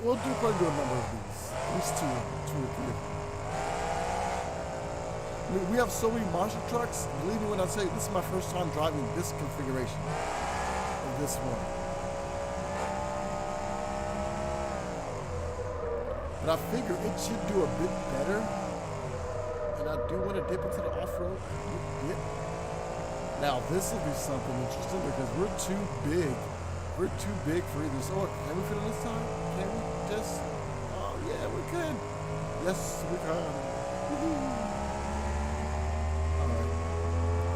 we'll probably do a number of these, at least two or three. I mean, we have so many monster trucks. Believe me when I say this is my first time driving this configuration of this one. But I figure it should do a bit better. And I do want to dip into the off-road. Now this will be something interesting because we're too big. We're too big for either. So can we fit on this time? Can we just? Oh yeah, we can. Yes, we can. Woohoo! All right.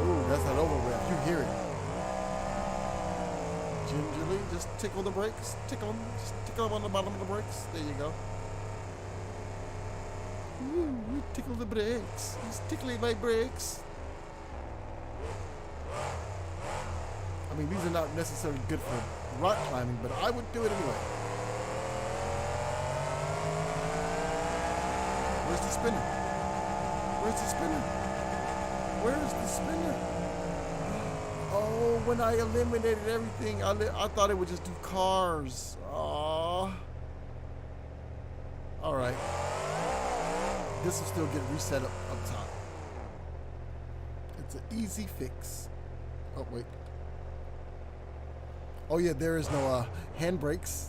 Ooh, that's not over with. You hear it. Gingerly, just tickle the brakes. Tickle them. Just tickle them on the bottom of the brakes. There you go. Ooh, we tickle the brakes. He's tickling my brakes. I mean, these are not necessarily good for rock climbing, but I would do it anyway. Where's the spinner? Where's the spinner? Where's the spinner? Oh, when I eliminated everything, I thought it would just do cars. Aww. All right. This will still get reset up top. It's an easy fix. Oh, wait. Oh yeah, there is no handbrakes.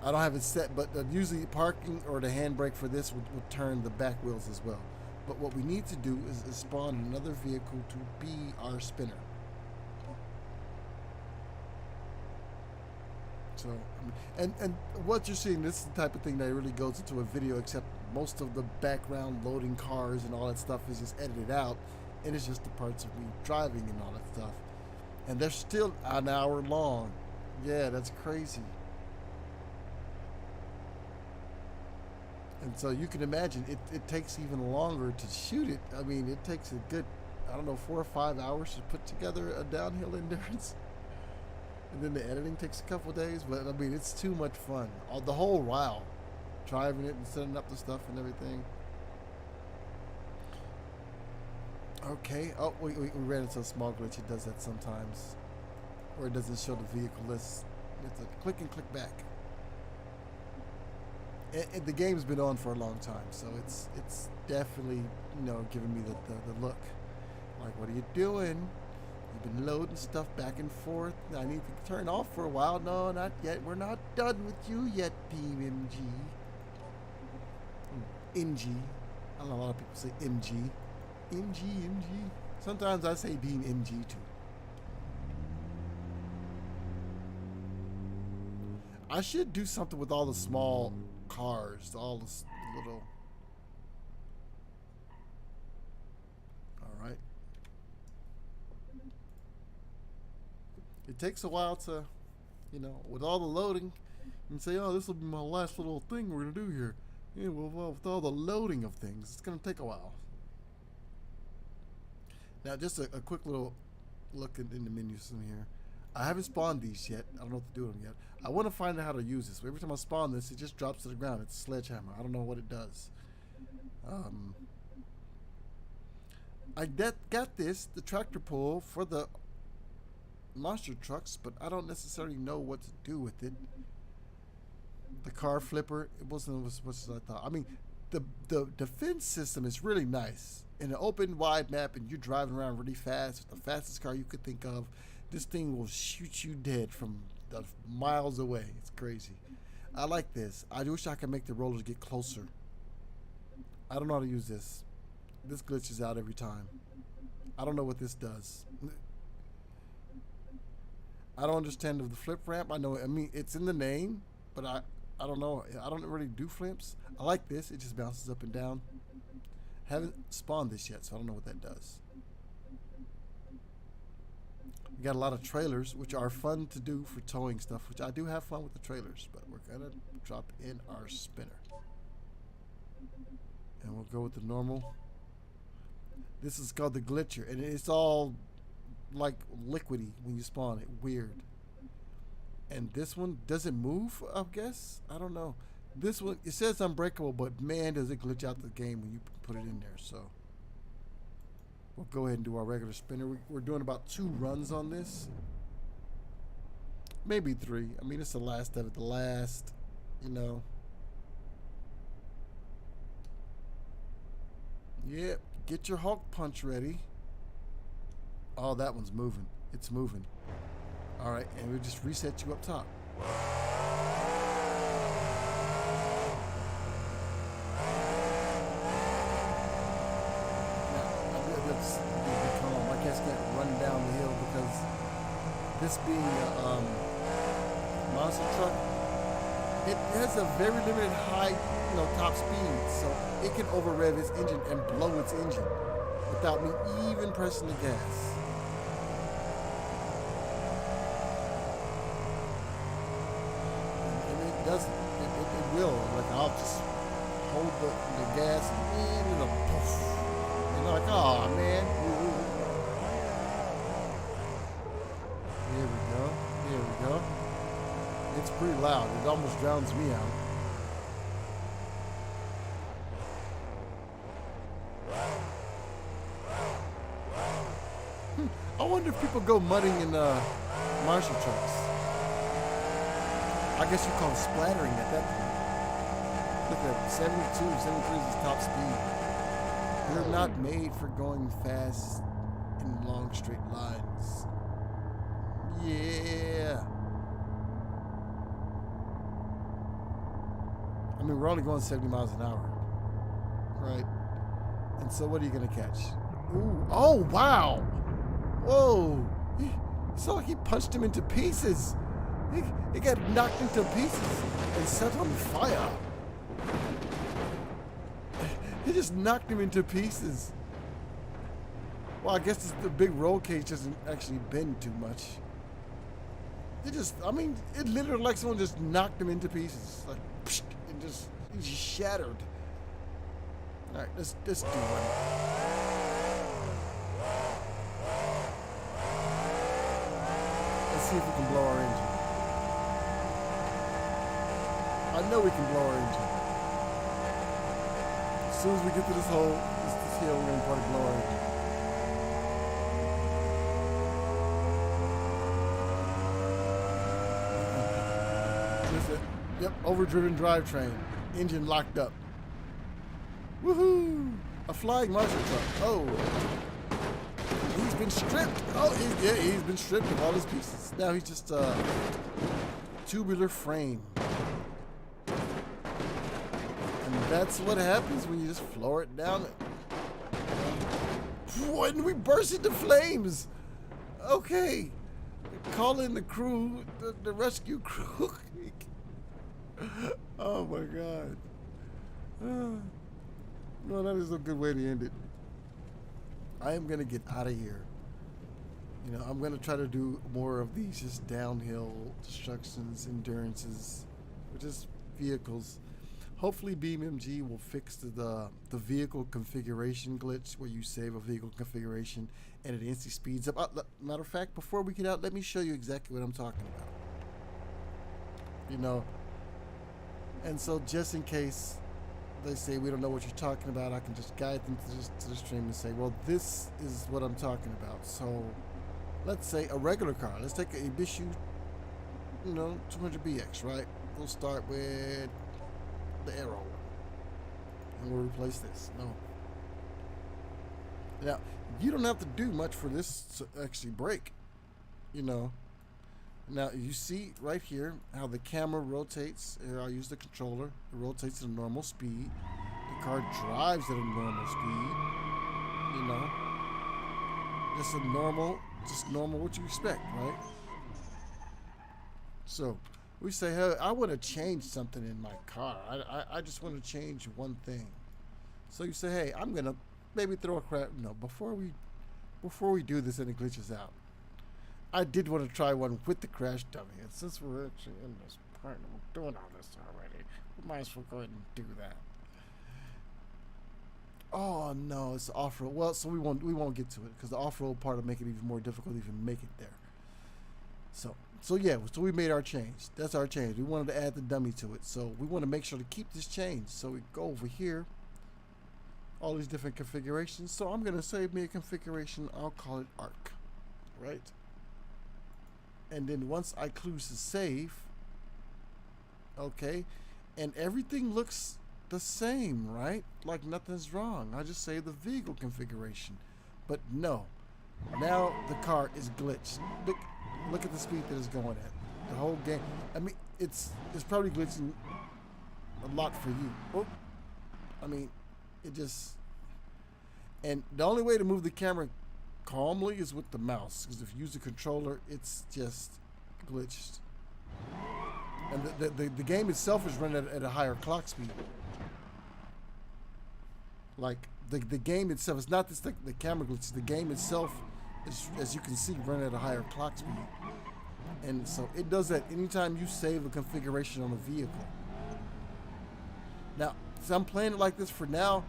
I don't have it set, but usually parking or the handbrake for this would turn the back wheels as well. But what we need to do is spawn another vehicle to be our spinner. So, and what you're seeing, this is the type of thing that really goes into a video, except most of the background loading cars and all that stuff is just edited out, and it's just the parts of me driving and all that stuff. And they're still an hour long. Yeah, that's crazy. And so you can imagine it takes even longer to shoot it. I mean, it takes a good, I don't know, 4 or 5 hours to put together a downhill endurance. And then the editing takes a couple days, but I mean, it's too much fun. The whole while, driving it and setting up the stuff and everything. Okay. Oh, we ran into a small glitch. It does that sometimes, where it doesn't show the vehicle list. You have to click and click back. And the game's been on for a long time, so it's definitely, you know, giving me the look. Like, what are you doing? You've been loading stuff back and forth. I need to turn off for a while. No, not yet. We're not done with you yet, BeamNG. NG. I don't know, a lot of people say MG. MG. Sometimes I say BeamNG too. I should do something with all the small cars, all the little... Alright. It takes a while to, you know, with all the loading, and say, oh, this will be my last little thing we're going to do here. Yeah, well, with all the loading of things, it's going to take a while. Now, just a quick little look in the menu system here. I haven't spawned these yet. I don't know what to do with them yet. I want to find out how to use this. Every time I spawn this, it just drops to the ground. It's a sledgehammer. I don't know what it does. I got this, the tractor pull for the monster trucks, but I don't necessarily know what to do with it. The car flipper, it wasn't as much as I thought. I mean, the defense system is really nice. In an open, wide map, and you're driving around really fast with the fastest car you could think of, this thing will shoot you dead from miles away. It's crazy. I like this. I wish I could make the rollers get closer. I don't know how to use this. This glitches out every time. I don't know what this does. I don't understand the flip ramp. I mean, it's in the name, but I don't know. I don't really do flips. I like this. It just bounces up and down. Haven't spawned this yet, so I don't know what that does. We got a lot of trailers, which are fun to do for towing stuff, which I do have fun with the trailers, but we're going to drop in our spinner. And we'll go with the normal. This is called the glitcher, and it's all like liquidy when you spawn it. Weird. And this one, does it move, I guess? I don't know. This one, it says unbreakable, but man, does it glitch out the game when you put it in there. So we'll go ahead and do our regular spinner. We're doing about 2 runs on this. Maybe 3. I mean, it's the last of it. The last, you know. Yep. Get your Hulk punch ready. Oh, that one's moving. It's moving. All right, and we'll just reset you up top. Now, I guess can't run down the hill because this being a monster truck, it has a very limited high, top speed, so it can over rev its engine and blow its engine without me even pressing the gas. Doesn't. It will. Like, I'll just hold the gas and it'll poof. And they're like, oh man. There we go. There we go. It's pretty loud. It almost drowns me out. I wonder if people go mudding in Marshall trucks. I guess you call it splattering at that point. Look at 72, 73 is his top speed. They're not made for going fast in long straight lines. Yeah. I mean, we're only going 70 miles an hour. Right? And so what are you going to catch? Ooh. Oh, wow. Whoa. It's like he punched him into pieces. It got knocked into pieces and set on fire. He just knocked him into pieces. Well, I guess the big roll cage doesn't actually bend too much. It literally like someone just knocked him into pieces. Like, psh, and just shattered. All right, let's do one. Let's see if we can blow our engine. I know we can blow our engine. As soon as we get to this hill, we're going to probably blow our engine. Yep, overdriven drivetrain. Engine locked up. Woohoo! A flying monster truck. Oh. He's been stripped. Oh, he's been stripped of all his pieces. Now he's just a tubular frame. And that's what happens when you just floor it down. And we burst into flames. Okay. Call in the crew, the rescue crew. Oh my God. No, that is a good way to end it. I am going to get out of here. I'm going to try to do more of these just downhill destructions, endurances, or just vehicles. Hopefully BeamNG will fix the vehicle configuration glitch where you save a vehicle configuration and it instantly speeds up. Matter of fact, before we get out, let me show you exactly what I'm talking about. And so just in case they say we don't know what you're talking about, I can just guide them to the stream and say, well, this is what I'm talking about. So let's say a regular car. Let's take a Ibishu, 200BX, right? we'll start with the arrow. And we'll replace this. No. Now, you don't have to do much for this to actually break. You know. Now, you see right here how the camera rotates. Here, I'll use the controller. It rotates at a normal speed. The car drives at a normal speed. You know. Just normal what you expect, right? So, we say, hey, I want to change something in my car. I just want to change one thing. So you say, hey, I'm gonna maybe throw a crash. No, before we do this and it glitches out, I did want to try one with the crash dummy. And since we're actually in this part and we're doing all this already, we might as well go ahead and do that. Oh no, it's off-road. Well, so we won't get to it because the off-road part will make it even more difficult to even make it there. So yeah, so we made our change. That's our change. We wanted to add the dummy to it. So we want to make sure to keep this change. So we go over here, all these different configurations. So I'm gonna save me a configuration. I'll call it Arc, right? And then once I close the save, okay, and everything looks the same, right? Like nothing's wrong. I just saved the vehicle configuration. But no, now the car is glitched. Look at the speed that it's going at. The whole game. I mean, it's probably glitching a lot for you. Oh, I mean, it just. And the only way to move the camera calmly is with the mouse, because if you use the controller, it's just glitched. And the game itself is running at a higher clock speed. Like the game itself, it's not just the camera glitches. The game itself is, as you can see, running at a higher clock speed. And so it does that anytime you save a configuration on a vehicle. Now, so I'm playing it like this for now.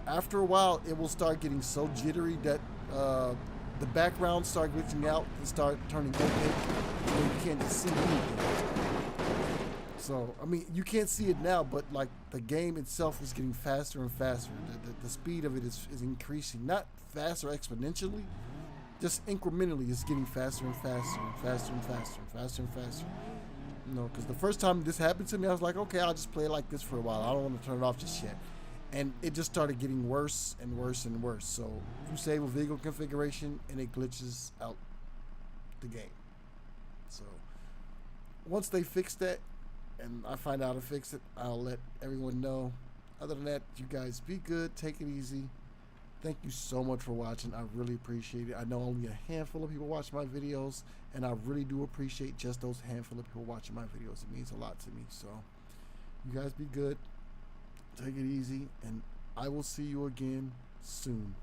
After a while, it will start getting so jittery that the background start glitching out and start turning opaque, so you can't see anything. So, I mean, you can't see it now, but like the game itself is getting faster and faster. The speed of it is increasing, not faster exponentially, just incrementally. It's getting faster and faster and faster and faster and faster and faster. You know, because the first time this happened to me, I was like, okay, I'll just play it like this for a while. I don't want to turn it off just yet. And it just started getting worse and worse and worse. So you save a vehicle configuration and it glitches out the game. So once they fix that and I find out how to fix it, I'll let everyone know. Other than that, you guys be good, take it easy. Thank you so much for watching. I really appreciate it. I know only a handful of people watch my videos, and I really do appreciate just those handful of people watching my videos. It means a lot to me. So you guys be good. Take it easy, and I will see you again soon.